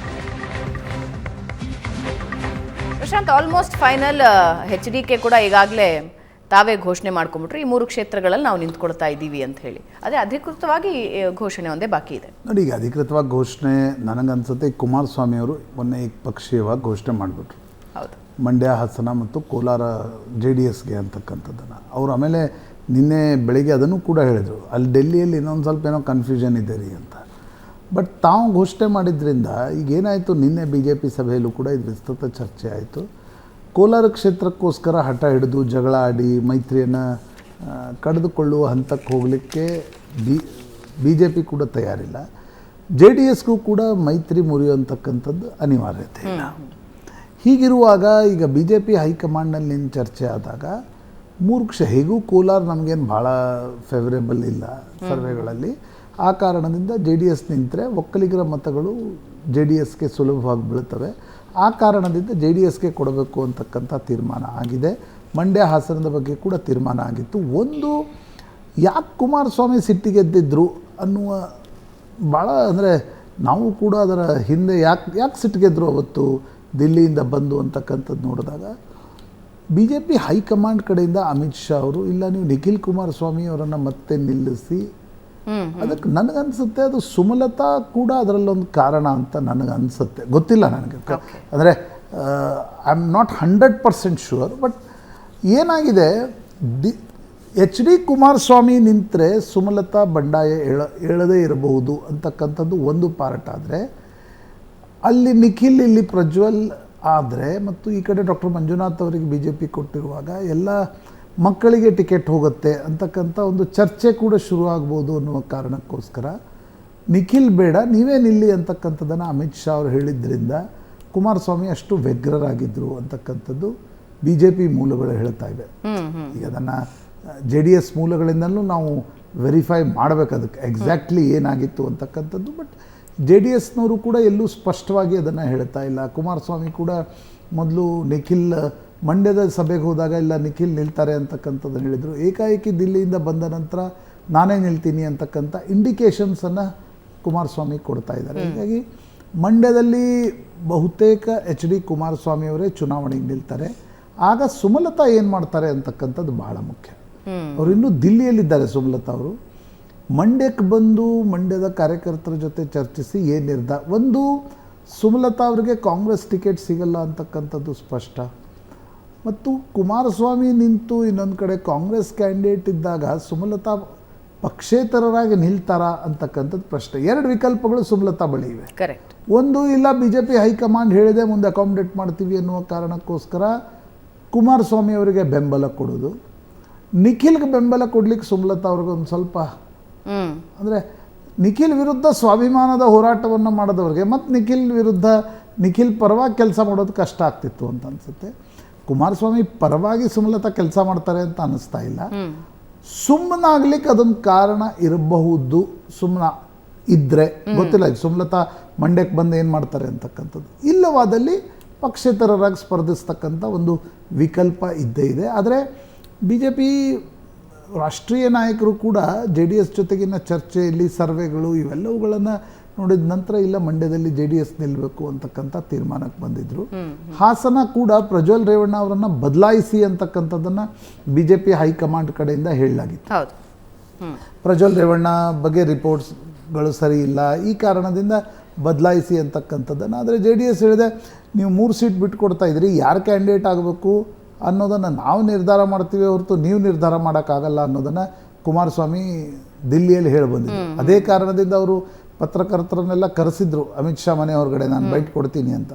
Prashant, almost final. HDK ಕೂಡ ಈಗಾಗಲೇ ತಾವೇ ಘೋಷಣೆ ಮಾಡ್ಕೊಂಡ್ಬಿಟ್ರು, ಈ 3 ಕ್ಷೇತ್ರಗಳಲ್ಲಿ ನಾವು ನಿಂತ್ಕೊಳ್ತಾ ಇದ್ದೀವಿ ಅಂತ ಹೇಳಿ. ಅದೇ ಅಧಿಕೃತವಾಗಿ ಘೋಷಣೆ ಒಂದೇ ಬಾಕಿ ಇದೆ ನೋಡಿ. ಈಗ ಅಧಿಕೃತವಾಗಿ ಘೋಷಣೆ ನನಗನ್ಸುತ್ತೆ ಕುಮಾರಸ್ವಾಮಿ ಅವರು ಮೊನ್ನೆ ಏಕಪಕ್ಷೀಯವಾಗಿ ಘೋಷಣೆ ಮಾಡಿಬಿಟ್ರು. ಹೌದು, ಮಂಡ್ಯ, ಹಾಸನ ಮತ್ತು ಕೋಲಾರ JDSಗೆ ಅಂತಕ್ಕಂಥದ್ದನ್ನು ಅವರು ಆಮೇಲೆ ನಿನ್ನೆ ಬೆಳಿಗ್ಗೆ ಅದನ್ನು ಕೂಡ ಹೇಳಿದರು. ಅಲ್ಲಿ ಡೆಲ್ಲಿಯಲ್ಲಿ ಇನ್ನೊಂದು ಸ್ವಲ್ಪ ಏನೋ ಕನ್ಫ್ಯೂಷನ್ ಇದೆ ರೀ ಅಂತ. ಬಟ್ ತಾವು ಘೋಷಣೆ ಮಾಡಿದ್ರಿಂದ ಈಗೇನಾಯಿತು, ನಿನ್ನೆ BJP ಸಭೆಯಲ್ಲೂ ಕೂಡ ಇದು ವಿಸ್ತೃತ ಚರ್ಚೆ ಆಯಿತು. ಕೋಲಾರ ಕ್ಷೇತ್ರಕ್ಕೋಸ್ಕರ ಹಠ ಹಿಡಿದು ಜಗಳ ಆಡಿ ಮೈತ್ರಿಯನ್ನು ಕಡಿದುಕೊಳ್ಳುವ ಹಂತಕ್ಕೆ ಹೋಗಲಿಕ್ಕೆ BJP ಕೂಡ ತಯಾರಿಲ್ಲ. JDSಗೂ ಕೂಡ ಮೈತ್ರಿ ಮುರಿಯುವಂತಕ್ಕಂಥದ್ದು ಅನಿವಾರ್ಯತೆ ಇಲ್ಲ. ಹೀಗಿರುವಾಗ ಈಗ BJP ಹೈಕಮಾಂಡ್ನಲ್ಲಿ ಚರ್ಚೆ ಆದಾಗ 3 ಹೇಗೂ ಕೋಲಾರ ನಮಗೇನು ಭಾಳ ಫೇವರೇಬಲ್ ಇಲ್ಲ ಸರ್ವೆಗಳಲ್ಲಿ. ಆ ಕಾರಣದಿಂದ JDS ನಿಂತರೆ ಒಕ್ಕಲಿಗರ ಮತಗಳು JDSಗೆ ಸುಲಭವಾಗಿ ಬೀಳ್ತವೆ. ಆ ಕಾರಣದಿಂದ JDSಗೆ ಕೊಡಬೇಕು ಅಂತಕ್ಕಂಥ ತೀರ್ಮಾನ ಆಗಿದೆ. ಮಂಡ್ಯ, ಹಾಸನದ ಬಗ್ಗೆ ಕೂಡ ತೀರ್ಮಾನ ಆಗಿತ್ತು. ಒಂದು, ಯಾಕೆ ಕುಮಾರಸ್ವಾಮಿ ಸಿಟ್ಟಿಗೆದ್ದಿದ್ರು ಅನ್ನುವ ಭಾಳ, ಅಂದರೆ ನಾವು ಕೂಡ ಅದರ ಹಿಂದೆ ಯಾಕೆ ಸಿಟ್ಟಿಗೆದ್ರು ಅವತ್ತು ದಿಲ್ಲಿಯಿಂದ ಬಂದು ಅಂತಕ್ಕಂಥದ್ದು ನೋಡಿದಾಗ BJP ಹೈಕಮಾಂಡ್ ಕಡೆಯಿಂದ ಅಮಿತ್ ಶಾ ಅವರು ಇಲ್ಲ ನೀವು ನಿಖಿಲ್ ಕುಮಾರಸ್ವಾಮಿ ಅವರನ್ನು ಮತ್ತೆ ನಿಲ್ಲಿಸಿ, ಅದಕ್ಕೆ ನನಗನ್ಸುತ್ತೆ ಅದು ಸುಮಲತಾ ಕೂಡ ಅದರಲ್ಲೊಂದು ಕಾರಣ ಅಂತ ನನಗನ್ಸುತ್ತೆ. ಗೊತ್ತಿಲ್ಲ ನನಗೆ, ಅಂದರೆ I am not 100% sure. But ಏನಾಗಿದೆ, HD ಕುಮಾರಸ್ವಾಮಿ ನಿಂತರೆ ಸುಮಲತಾ ಬಂಡಾಯ ಹೇಳದೇ ಇರಬಹುದು ಅಂತಕ್ಕಂಥದ್ದು ಒಂದು ಪಾರ್ಟ್. ಆದರೆ ಅಲ್ಲಿ ನಿಖಿಲ್, ಇಲ್ಲಿ ಪ್ರಜ್ವಲ್ ಆದರೆ ಮತ್ತು ಈ ಕಡೆ ಡಾಕ್ಟರ್ ಮಂಜುನಾಥ್ ಅವರಿಗೆ BJP ಕೊಟ್ಟಿರುವಾಗ ಎಲ್ಲ ಮಕ್ಕಳಿಗೆ ಟಿಕೆಟ್ ಹೋಗುತ್ತೆ ಅಂತಕ್ಕಂಥ ಒಂದು ಚರ್ಚೆ ಕೂಡ ಶುರು ಆಗ್ಬೋದು ಅನ್ನುವ ಕಾರಣಕ್ಕೋಸ್ಕರ ನಿಖಿಲ್ ಬೇಡ ನೀವೇ ನಿಲ್ಲಿ ಅಂತಕ್ಕಂಥದ್ದನ್ನು ಅಮಿತ್ ಶಾ ಅವರು ಹೇಳಿದ್ರಿಂದ ಕುಮಾರಸ್ವಾಮಿ ಅಷ್ಟು ವ್ಯಗ್ರರಾಗಿದ್ದರು ಅಂತಕ್ಕಂಥದ್ದು ಬಿ ಜೆ ಪಿ ಮೂಲಗಳು ಹೇಳ್ತಾ ಇವೆ. ಈಗ ಅದನ್ನು ಜೆ ಡಿ ಎಸ್ ಮೂಲಗಳಿಂದಲೂ ನಾವು ವೆರಿಫೈ ಮಾಡಬೇಕು ಅದಕ್ಕೆ ಎಕ್ಸಾಕ್ಟ್ಲಿ ಏನಾಗಿತ್ತು ಅಂತಕ್ಕಂಥದ್ದು. ಬಟ್ ಜೆ ಡಿ ಎಸ್ನವರು ಕೂಡ ಎಲ್ಲೂ ಸ್ಪಷ್ಟವಾಗಿ ಅದನ್ನು ಹೇಳ್ತಾ ಇಲ್ಲ. ಕುಮಾರಸ್ವಾಮಿ ಕೂಡ ಮೊದಲು ನಿಖಿಲ್ ಮಂಡ್ಯದ ಸಭೆಗೆ ಹೋದಾಗ ಇಲ್ಲ ನಿಖಿಲ್ ನಿಲ್ತಾರೆ ಅಂತಕ್ಕಂಥದ್ದನ್ನು ಹೇಳಿದರು. ಏಕಾಏಕಿ ದಿಲ್ಲಿಯಿಂದ ಬಂದ ನಂತರ ನಾನೇ ನಿಲ್ತೀನಿ ಅಂತಕ್ಕಂಥ ಇಂಡಿಕೇಶನ್ಸನ್ನು ಕುಮಾರಸ್ವಾಮಿ ಕೊಡ್ತಾ ಇದ್ದಾರೆ. ಹೀಗಾಗಿ ಮಂಡ್ಯದಲ್ಲಿ ಬಹುತೇಕ ಎಚ್ ಡಿ ಕುಮಾರಸ್ವಾಮಿ ಅವರೇ ಚುನಾವಣೆಗೆ ನಿಲ್ತಾರೆ. ಆಗ ಸುಮಲತಾ ಏನು ಮಾಡ್ತಾರೆ ಅಂತಕ್ಕಂಥದ್ದು ಬಹಳ ಮುಖ್ಯ. ಅವರು ಇನ್ನೂ ದಿಲ್ಲಿಯಲ್ಲಿದ್ದಾರೆ ಸುಮಲತಾ ಅವರು. ಮಂಡ್ಯಕ್ಕೆ ಬಂದು ಮಂಡ್ಯದ ಕಾರ್ಯಕರ್ತರ ಜೊತೆ ಚರ್ಚಿಸಿ ಏನು ನಿರ್ಧಾರ. ಒಂದು, ಸುಮಲತಾ ಅವರಿಗೆ ಕಾಂಗ್ರೆಸ್ ಟಿಕೆಟ್ ಸಿಗಲ್ಲ ಅಂತಕ್ಕಂಥದ್ದು ಸ್ಪಷ್ಟ. ಮತ್ತು ಕುಮಾರಸ್ವಾಮಿ ನಿಂತು ಇನ್ನೊಂದು ಕಡೆ ಕಾಂಗ್ರೆಸ್ ಕ್ಯಾಂಡಿಡೇಟ್ ಇದ್ದಾಗ ಸುಮಲತಾ ಪಕ್ಷೇತರರಾಗಿ ನಿಲ್ತಾರಾ ಅಂತಕ್ಕಂಥದ್ದು ಪ್ರಶ್ನೆ. ಎರಡು ವಿಕಲ್ಪಗಳು ಸುಮಲತಾ ಬಳಿ ಇವೆ. ಕರೆಕ್ಟ್. ಒಂದು, ಇಲ್ಲ ಬಿ ಜೆ ಪಿ ಹೈಕಮಾಂಡ್ ಹೇಳಿದೆ ಮುಂದೆ ಅಕಾಮಿಡೇಟ್ ಮಾಡ್ತೀವಿ ಅನ್ನುವ ಕಾರಣಕ್ಕೋಸ್ಕರ ಕುಮಾರಸ್ವಾಮಿ ಅವರಿಗೆ ಬೆಂಬಲ ಕೊಡೋದು. ನಿಖಿಲ್ಗೆ ಬೆಂಬಲ ಕೊಡ್ಲಿಕ್ಕೆ ಸುಮಲತಾ ಅವ್ರಿಗೆ ಒಂದು ಸ್ವಲ್ಪ ಅಂದರೆ ನಿಖಿಲ್ ವಿರುದ್ಧ ಸ್ವಾಭಿಮಾನದ ಹೋರಾಟವನ್ನು ಮಾಡಿದವ್ರಿಗೆ ಮತ್ತು ನಿಖಿಲ್ ವಿರುದ್ಧ ನಿಖಿಲ್ ಪರವಾಗಿ ಕೆಲಸ ಮಾಡೋದು ಕಷ್ಟ ಆಗ್ತಿತ್ತು ಅಂತ ಅನಿಸುತ್ತೆ. ಕುಮಾರಸ್ವಾಮಿ ಪರವಾಗಿ ಸುಮಲತಾ ಕೆಲಸ ಮಾಡ್ತಾರೆ ಅಂತ ಅನ್ನಿಸ್ತಾ ಇಲ್ಲ. ಸುಮ್ಮನಾಗ್ಲಿಕ್ಕೆ ಅದೊಂದು ಕಾರಣ ಇರಬಹುದು. ಸುಮ್ಮನ ಇದ್ದರೆ ಗೊತ್ತಿಲ್ಲ ಸುಮಲತಾ ಮಂಡ್ಯಕ್ಕೆ ಬಂದು ಏನು ಮಾಡ್ತಾರೆ ಅಂತಕ್ಕಂಥದ್ದು. ಇಲ್ಲವಾದಲ್ಲಿ ಪಕ್ಷೇತರರಾಗಿ ಸ್ಪರ್ಧಿಸ್ತಕ್ಕಂಥ ಒಂದು ವಿಕಲ್ಪ ಇದ್ದೇ ಇದೆ. ಆದರೆ ಬಿ ಜೆ ಪಿ ರಾಷ್ಟ್ರೀಯ ನಾಯಕರು ಕೂಡ ಜೆ ಡಿ ಎಸ್ ಜೊತೆಗಿನ ಚರ್ಚೆಯಲ್ಲಿ ಸರ್ವೆಗಳು ಇವೆಲ್ಲವುಗಳನ್ನು ನೋಡಿದ ನಂತರ ಇಲ್ಲ ಮಂಡ್ಯದಲ್ಲಿ ಜೆ ಡಿ ಎಸ್ ನಿಲ್ಲಬೇಕು ಅಂತಕ್ಕಂಥ ತೀರ್ಮಾನಕ್ಕೆ ಬಂದಿದ್ದರು. ಹಾಸನ ಕೂಡ ಪ್ರಜ್ವಲ್ ರೇವಣ್ಣ ಅವರನ್ನು ಬದಲಾಯಿಸಿ ಅಂತಕ್ಕಂಥದ್ದನ್ನು ಬಿ ಜೆ ಪಿ ಹೈಕಮಾಂಡ್ ಕಡೆಯಿಂದ ಹೇಳಲಾಗಿತ್ತು. ಪ್ರಜ್ವಲ್ ರೇವಣ್ಣ ಬಗ್ಗೆ ರಿಪೋರ್ಟ್ಸ್ಗಳು ಸರಿ ಇಲ್ಲ, ಈ ಕಾರಣದಿಂದ ಬದಲಾಯಿಸಿ ಅಂತಕ್ಕಂಥದ್ದನ್ನು. ಆದರೆ ಜೆ ಡಿ ಎಸ್ ಹೇಳಿದೆ ನೀವು 3 ಸೀಟ್ ಬಿಟ್ಕೊಡ್ತಾ ಇದ್ರಿ, ಯಾರು ಕ್ಯಾಂಡಿಡೇಟ್ ಆಗಬೇಕು ಅನ್ನೋದನ್ನು ನಾವು ನಿರ್ಧಾರ ಮಾಡ್ತೀವಿ ಹೊರತು ನೀವು ನಿರ್ಧಾರ ಮಾಡೋಕ್ಕಾಗಲ್ಲ ಅನ್ನೋದನ್ನು ಕುಮಾರಸ್ವಾಮಿ ದಿಲ್ಲಿಯಲ್ಲಿ ಹೇಳಿ ಬಂದಿದ್ರು. ಅದೇ ಕಾರಣದಿಂದ ಅವರು ಪತ್ರಕರ್ತರನ್ನೆಲ್ಲ ಕರೆಸಿದ್ರು ಅಮಿತ್ ಶಾ ಮನೆ ಹೊರಗಡೆ ನಾನು ಬೈಟ್ ಕೊಡ್ತೀನಿ ಅಂತ.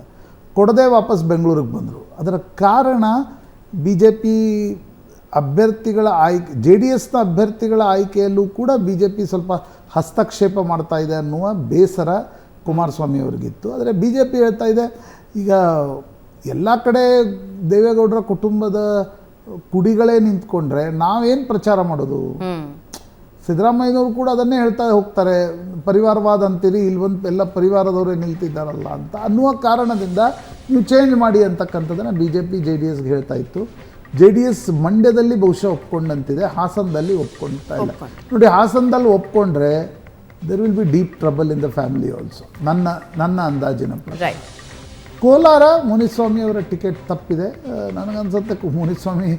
ಕೊಡದೆ ವಾಪಸ್ ಬೆಂಗಳೂರಿಗೆ ಬಂದರು. ಅದರ ಕಾರಣ ಬಿ ಜೆ ಪಿ ಅಭ್ಯರ್ಥಿಗಳ ಆಯ್ಕೆ, ಜೆ ಡಿ ಎಸ್ನ ಅಭ್ಯರ್ಥಿಗಳ ಆಯ್ಕೆಯಲ್ಲೂ ಕೂಡ ಬಿ ಜೆ ಪಿ ಸ್ವಲ್ಪ ಹಸ್ತಕ್ಷೇಪ ಮಾಡ್ತಾ ಇದೆ ಅನ್ನುವ ಬೇಸರ ಕುಮಾರಸ್ವಾಮಿ ಅವ್ರಿಗಿತ್ತು. ಆದರೆ ಬಿ ಜೆ ಪಿ ಹೇಳ್ತಾ ಇದೆ ಈಗ ಎಲ್ಲ ಕಡೆ ದೇವೇಗೌಡರ ಕುಟುಂಬದ ಕುಡಿಗಳೇ ನಿಂತ್ಕೊಂಡ್ರೆ ನಾವೇನು ಪ್ರಚಾರ ಮಾಡೋದು. ಸಿದ್ದರಾಮಯ್ಯನವರು ಕೂಡ ಅದನ್ನೇ ಹೇಳ್ತಾ ಹೋಗ್ತಾರೆ, ಪರಿವಾರವಾದ ಅಂತೀರಿ, ಇಲ್ಲಿ ಬಂದು ಎಲ್ಲ ಪರಿವಾರದವರೇ ನಿಲ್ತಿದ್ದಾರಲ್ಲ ಅಂತ ಅನ್ನುವ ಕಾರಣದಿಂದ ನೀವು ಚೇಂಜ್ ಮಾಡಿ ಅಂತಕ್ಕಂಥದ್ದನ್ನು B J P J D ಎಸ್ಗೆ ಹೇಳ್ತಾ ಇತ್ತು. ಜೆ ಡಿ ಎಸ್ ಮಂಡ್ಯದಲ್ಲಿ ಬಹುಶಃ ಒಪ್ಕೊಂಡಂತಿದೆ, ಹಾಸನದಲ್ಲಿ ಒಪ್ಕೊಳ್ತಾ ಇಲ್ಲ. ನೋಡಿ, ಹಾಸನದಲ್ಲಿ ಒಪ್ಕೊಂಡ್ರೆ there will be deep trouble in the family also, ನನ್ನ ಅಂದಾಜಿನ ಪ್ರಕಾರ. ಕೋಲಾರ ಮುನಿಸ್ವಾಮಿ ಅವರ ಟಿಕೆಟ್ ತಪ್ಪಿದೆ. ನನಗನ್ಸುತ್ತೆ ಮುನಿಸ್ವಾಮಿ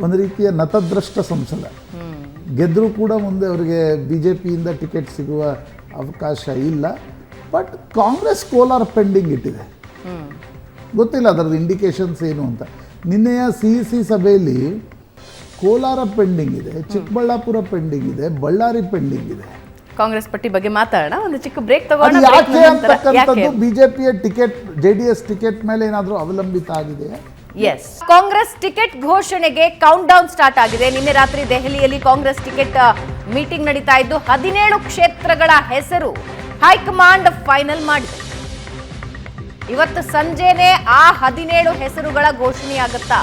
ಒಂದು ರೀತಿಯ ನತದೃಷ್ಟ ಸಂಸದ. ಗೆದ್ದರೂ ಕೂಡ ಮುಂದೆ ಅವರಿಗೆ ಬಿ ಜೆ ಪಿಯಿಂದ ಟಿಕೆಟ್ ಸಿಗುವ ಅವಕಾಶ ಇಲ್ಲ. ಬಟ್ ಕಾಂಗ್ರೆಸ್ ಕೋಲಾರ ಪೆಂಡಿಂಗ್ ಇಟ್ಟಿದೆ, ಗೊತ್ತಿಲ್ಲ ಅದರದ್ದು ಇಂಡಿಕೇಶನ್ಸ್ ಏನು ಅಂತ. ನಿನ್ನೆಯ ಸಿ ಸಭೆಯಲ್ಲಿ ಕೋಲಾರ ಪೆಂಡಿಂಗ್ ಇದೆ, ಚಿಕ್ಕಬಳ್ಳಾಪುರ ಪೆಂಡಿಂಗ್ ಇದೆ, ಬಳ್ಳಾರಿ ಪೆಂಡಿಂಗ್ ಇದೆ. ಕಾಂಗ್ರೆಸ್ ಪಟ್ಟಿ ಬಗ್ಗೆ ಮಾತಾಡೋಣ, ಒಂದು ಚಿಕ್ಕ ಬ್ರೇಕ್ ತಗೋಣ. ಯಾಕೆ ಅಂತಕ್ಕಂಥದ್ದು ಬಿಜೆಪಿಯ ticket J D S ticket ಮೇಲೆ ಏನಾದರೂ ಅವಲಂಬಿತ ಆಗಿದೆ. ಎಸ್, ಕಾಂಗ್ರೆಸ್ ಟಿಕೆಟ್ ಘೋಷಣೆಗೆ ಕೌಂಟ್ ಡೌನ್ ಸ್ಟಾರ್ಟ್ ಆಗಿದೆ. ನಿನ್ನೆ ರಾತ್ರಿ ದೆಹಲಿಯಲ್ಲಿ ಕಾಂಗ್ರೆಸ್ ಟಿಕೆಟ್ ಮೀಟಿಂಗ್ ನಡೀತಾ ಇದ್ದು 17 ಕ್ಷೇತ್ರಗಳ ಹೆಸರು ಹೈಕಮಾಂಡ್ ಫೈನಲ್ ಮಾಡಿದೆ. ಇವತ್ತು ಸಂಜೆನೆ ಆ 17 ಹೆಸರುಗಳ ಘೋಷಣೆಯಾಗುತ್ತಾ?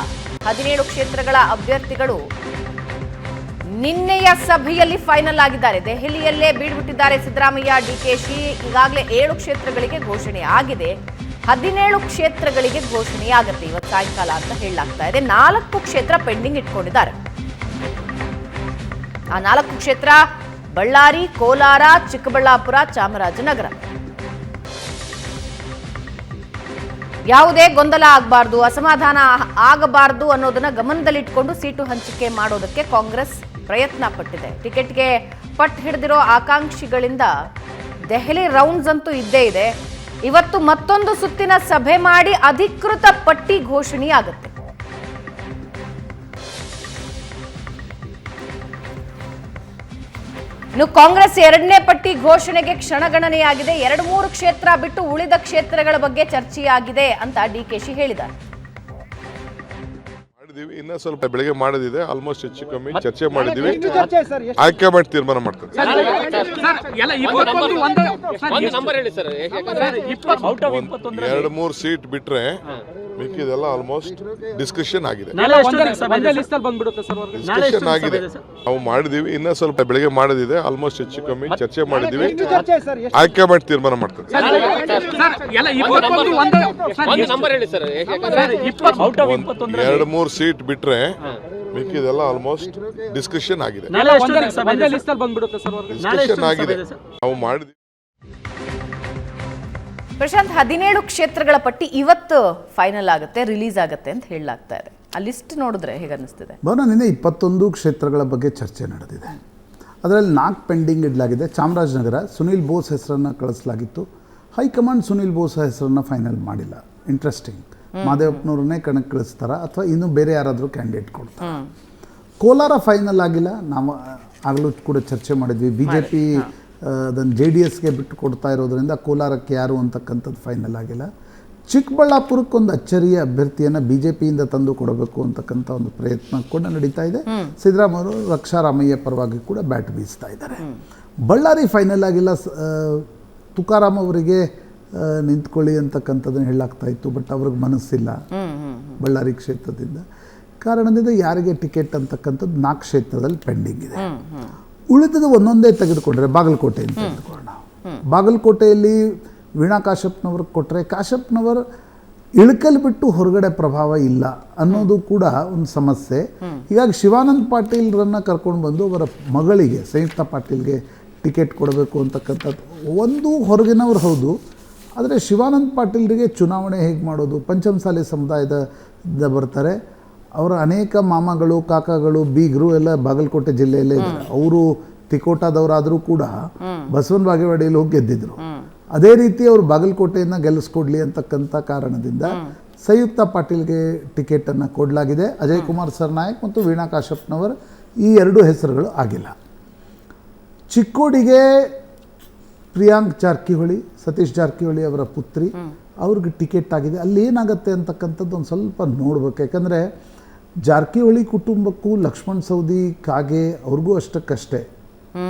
17 ಕ್ಷೇತ್ರಗಳ ಅಭ್ಯರ್ಥಿಗಳು ನಿನ್ನೆಯ ಸಭೆಯಲ್ಲಿ ಫೈನಲ್ ಆಗಿದ್ದಾರೆ. ದೆಹಲಿಯಲ್ಲೇ ಬೀಡ್ಬಿಟ್ಟಿದ್ದಾರೆ ಸಿದ್ದರಾಮಯ್ಯ, ಡಿಕೆಶಿ. ಈಗಾಗಲೇ 7 ಕ್ಷೇತ್ರಗಳಿಗೆ ಘೋಷಣೆ ಆಗಿದೆ, 17 ಕ್ಷೇತ್ರಗಳಿಗೆ ಘೋಷಣೆಯಾಗುತ್ತೆ ಇವತ್ತು ಸಾಯಂಕಾಲ ಅಂತ ಹೇಳಲಾಗ್ತಾ ಇದೆ. 4 ಕ್ಷೇತ್ರ ಪೆಂಡಿಂಗ್ ಇಟ್ಕೊಂಡಿದ್ದಾರೆ. ಆ 4 ಕ್ಷೇತ್ರ ಬಳ್ಳಾರಿ, ಕೋಲಾರ, ಚಿಕ್ಕಬಳ್ಳಾಪುರ, ಚಾಮರಾಜನಗರ. ಯಾವುದೇ ಗೊಂದಲ ಆಗಬಾರ್ದು, ಅಸಮಾಧಾನ ಆಗಬಾರ್ದು ಅನ್ನೋದನ್ನ ಗಮನದಲ್ಲಿಟ್ಕೊಂಡು ಸೀಟು ಹಂಚಿಕೆ ಮಾಡೋದಕ್ಕೆ ಕಾಂಗ್ರೆಸ್ ಪ್ರಯತ್ನ ಪಟ್ಟಿದೆ. ಟಿಕೆಟ್ಗೆ ಪಟ್ಟು ಹಿಡಿದಿರೋ ಆಕಾಂಕ್ಷಿಗಳಿಂದ ದೆಹಲಿ ರೌಂಡ್ಸ್ ಅಂತೂ ಇದ್ದೇ ಇದೆ. ಇವತ್ತು ಮತ್ತೊಂದು ಸುತ್ತಿನ ಸಭೆ ಮಾಡಿ ಅಧಿಕೃತ ಪಟ್ಟಿ ಘೋಷಣೆಯಾಗುತ್ತೆ. ಇನ್ನು ಕಾಂಗ್ರೆಸ್ 2ನೇ ಪಟ್ಟಿ ಘೋಷಣೆಗೆ ಕ್ಷಣಗಣನೆಯಾಗಿದೆ. 2-3 ಕ್ಷೇತ್ರ ಬಿಟ್ಟು ಉಳಿದ ಕ್ಷೇತ್ರಗಳ ಬಗ್ಗೆ ಚರ್ಚೆಯಾಗಿದೆ ಅಂತ ಡಿಕೆಶಿ ಹೇಳಿದ್ದಾರೆ. ಮಾಡಿದೀವಿ, ಇನ್ನ ಸ್ವಲ್ಪ ಬೆಳಗ್ಗೆ ಮಾಡೋದಿದೆ. ಆಲ್ಮೋಸ್ಟ್ ಹೆಚ್ಚು ಕಮ್ಮಿ ಚರ್ಚೆ ಮಾಡಿದೀವಿ. ಹೈಕಮಾಂಡ್ ತೀರ್ಮಾನ ಮಾಡ್ತಾರೆ. 2-3 ಸೀಟ್ ಬಿಟ್ರೆ ಮಿಕ್ಕಿದೆಲ್ಲ ಆಲ್ಮೋಸ್ಟ್ ಡಿಸ್ಕಷನ್ ಆಗಿದೆ. ಡಿಸ್ಕಷನ್ ಆಗಿದೆ, ನಾವು ಮಾಡಿದೀವಿ. ಇನ್ನ ಸ್ವಲ್ಪ ಬೆಳಗ್ಗೆ ಮಾಡೋದಿದೆ. ಆಲ್ಮೋಸ್ಟ್ ಹೆಚ್ಚು ಕಮ್ಮಿ ಚರ್ಚೆ ಮಾಡಿದೀವಿ. ಹೈಕಮಾಂಡ್ ತೀರ್ಮಾನ ಮಾಡ್ತಾರೆ. 2-3 ಸೀಟ್ ಬಿಟ್ರೆ ಮಿಕ್ಕಿದೆಲ್ಲ ಆಲ್ಮೋಸ್ಟ್ ಡಿಸ್ಕಷನ್ ಆಗಿದೆ. ಡಿಸ್ಕಷನ್ ಆಗಿದೆ, ನಾವು ಮಾಡಿದೀವಿ. ಪ್ರಶಾಂತ್, 17 ಕ್ಷೇತ್ರಗಳ ಪಟ್ಟಿ ಇವತ್ತು ಫೈನಲ್ ಆಗುತ್ತೆ, ರಿಲೀಸ್ ಆಗುತ್ತೆ ಅಂತ ಹೇಳಲಾಗ್ತಾ ಇದೆ. ಆ ಲಿಸ್ಟ್ ನೋಡಿದ್ರೆ ಹೇಗೆ ಅನ್ನಿಸ್ತಿದೆ? ಭವನ, ನಿನ್ನೆ 21 ಕ್ಷೇತ್ರಗಳ ಬಗ್ಗೆ ಚರ್ಚೆ ನಡೆದಿದೆ. ಅದರಲ್ಲಿ 4 ಪೆಂಡಿಂಗ್ ಇಡಲಾಗಿದೆ. ಚಾಮರಾಜನಗರ ಸುನೀಲ್ ಬೋಸ್ ಹೆಸರನ್ನು ಕಳಿಸಲಾಗಿತ್ತು. ಹೈಕಮಾಂಡ್ ಸುನೀಲ್ ಬೋಸ್ ಹೆಸರನ್ನು ಫೈನಲ್ ಮಾಡಿಲ್ಲ. ಇಂಟ್ರೆಸ್ಟಿಂಗ್, ಮಾದೇವಪ್ಪನವ್ರನ್ನೇ ಕಣಕ್ಕೆ ಕಳಿಸ್ತಾರ ಅಥವಾ ಇನ್ನೂ ಬೇರೆ ಯಾರಾದರೂ ಕ್ಯಾಂಡಿಡೇಟ್ ಕೊಡ್ತಾರೆ. ಕೋಲಾರ ಫೈನಲ್ ಆಗಿಲ್ಲ. ನಾವು ಆಗಲೂ ಕೂಡ ಚರ್ಚೆ ಮಾಡಿದ್ವಿ. BJP ಅದನ್ನು JDSಗೆ ಬಿಟ್ಟು ಕೊಡ್ತಾ ಇರೋದ್ರಿಂದ ಕೋಲಾರಕ್ಕೆ ಯಾರು ಅಂತಕ್ಕಂಥದ್ದು ಫೈನಲ್ ಆಗಿಲ್ಲ. ಚಿಕ್ಕಬಳ್ಳಾಪುರಕ್ಕೊಂದು ಅಚ್ಚರಿಯ ಅಭ್ಯರ್ಥಿಯನ್ನು BJPಯಿಂದ ತಂದು ಕೊಡಬೇಕು ಅಂತಕ್ಕಂಥ ಒಂದು ಪ್ರಯತ್ನ ಕೂಡ ನಡೀತಾ ಇದೆ. ಸಿದ್ದರಾಮಯ್ಯ ರಕ್ಷಾರಾಮಯ್ಯ ಪರವಾಗಿ ಕೂಡ ಬ್ಯಾಟ್ ಬೀಸ್ತಾ ಇದ್ದಾರೆ. ಬಳ್ಳಾರಿ ಫೈನಲ್ ಆಗಿಲ್ಲ. ತುಕಾರಾಮ್ ಅವರಿಗೆ ನಿಂತ್ಕೊಳ್ಳಿ ಅಂತಕ್ಕಂಥದ್ದನ್ನು ಹೇಳಲಾಗ್ತಾ ಇತ್ತು, ಬಟ್ ಅವ್ರಿಗೆ ಮನಸ್ಸಿಲ್ಲ ಬಳ್ಳಾರಿ ಕ್ಷೇತ್ರದಿಂದ. ಕಾರಣದಿಂದ ಯಾರಿಗೆ ಟಿಕೆಟ್ ಅಂತಕ್ಕಂಥದ್ದು 4 ಕ್ಷೇತ್ರದಲ್ಲಿ ಪೆಂಡಿಂಗ್ ಇದೆ. ಉಳಿದದ್ದು ಒಂದೊಂದೇ ತೆಗೆದುಕೊಂಡ್ರೆ ಬಾಗಲಕೋಟೆ ಅಂತ ತೆಗೆದುಕೊಳ್ಳೋಣ. ಬಾಗಲಕೋಟೆಯಲ್ಲಿ ವೀಣಾ ಕಾಶ್ಯಪ್ನವ್ರಿಗೆ ಕೊಟ್ಟರೆ ಕಾಶ್ಯಪ್ನವರು ಇಳಕಲ್ ಬಿಟ್ಟು ಹೊರಗಡೆ ಪ್ರಭಾವ ಇಲ್ಲ ಅನ್ನೋದು ಕೂಡ ಒಂದು ಸಮಸ್ಯೆ. ಹೀಗಾಗಿ ಶಿವಾನಂದ ಪಾಟೀಲ್ರನ್ನು ಕರ್ಕೊಂಡು ಬಂದು ಅವರ ಮಗಳಿಗೆ ಸಂಯುಕ್ತ ಪಾಟೀಲ್ಗೆ ಟಿಕೆಟ್ ಕೊಡಬೇಕು ಅಂತಕ್ಕಂಥದ್ದು ಒಂದು ಹೊರಗಿನವ್ರು ಹೌದು. ಆದರೆ ಶಿವಾನಂದ ಪಾಟೀಲ್ರಿಗೆ ಚುನಾವಣೆ ಹೇಗೆ ಮಾಡೋದು? ಪಂಚಮಸಾಲಿ ಸಮುದಾಯದ ಬರ್ತಾರೆ. ಅವರ ಅನೇಕ ಮಾಮಗಳು, ಕಾಕಾಗಳು, ಬೀಗರು ಎಲ್ಲ ಬಾಗಲಕೋಟೆ ಜಿಲ್ಲೆಯಲ್ಲೇ ಇದ್ದಾರೆ. ಅವರು ತಿಕೋಟಾದವರಾದರೂ ಕೂಡ ಬಸವನ ಬಾಗೇವಾಡಿಯಲ್ಲಿ ಹೋಗಿ ಗೆದ್ದಿದ್ರು. ಅದೇ ರೀತಿ ಅವರು ಬಾಗಲಕೋಟೆಯನ್ನು ಗೆಲ್ಲಿಸ್ಕೊಡ್ಲಿ ಅಂತಕ್ಕಂಥ ಕಾರಣದಿಂದ ಸಂಯುಕ್ತ ಪಾಟೀಲ್ಗೆ ಟಿಕೆಟನ್ನು ಕೊಡಲಾಗಿದೆ. ಅಜಯ್ ಕುಮಾರ್ ಸರ್ನಾಯಕ್ ಮತ್ತು ವೀಣಾ ಕಾಶ್ಯಪ್ನವರ್ ಈ 2 ಹೆಸರುಗಳು ಆಗಿಲ್ಲ. ಚಿಕ್ಕೋಡಿಗೆ ಪ್ರಿಯಾಂಕ್ ಜಾರಕಿಹೊಳಿ, ಸತೀಶ್ ಜಾರಕಿಹೊಳಿ ಅವರ ಪುತ್ರಿ, ಅವ್ರಿಗೆ ಟಿಕೆಟ್ ಆಗಿದೆ. ಅಲ್ಲಿ ಏನಾಗುತ್ತೆ ಅಂತಕ್ಕಂಥದ್ದು ಒಂದು ಸ್ವಲ್ಪ ನೋಡ್ಬೇಕು. ಯಾಕಂದರೆ ಜಾರಕಿಹೊಳಿ ಕುಟುಂಬಕ್ಕೂ ಲಕ್ಷ್ಮಣ್ ಸವದಿ, ಕಾಗೆ ಅವ್ರಿಗೂ ಅಷ್ಟಕ್ಕಷ್ಟೇ.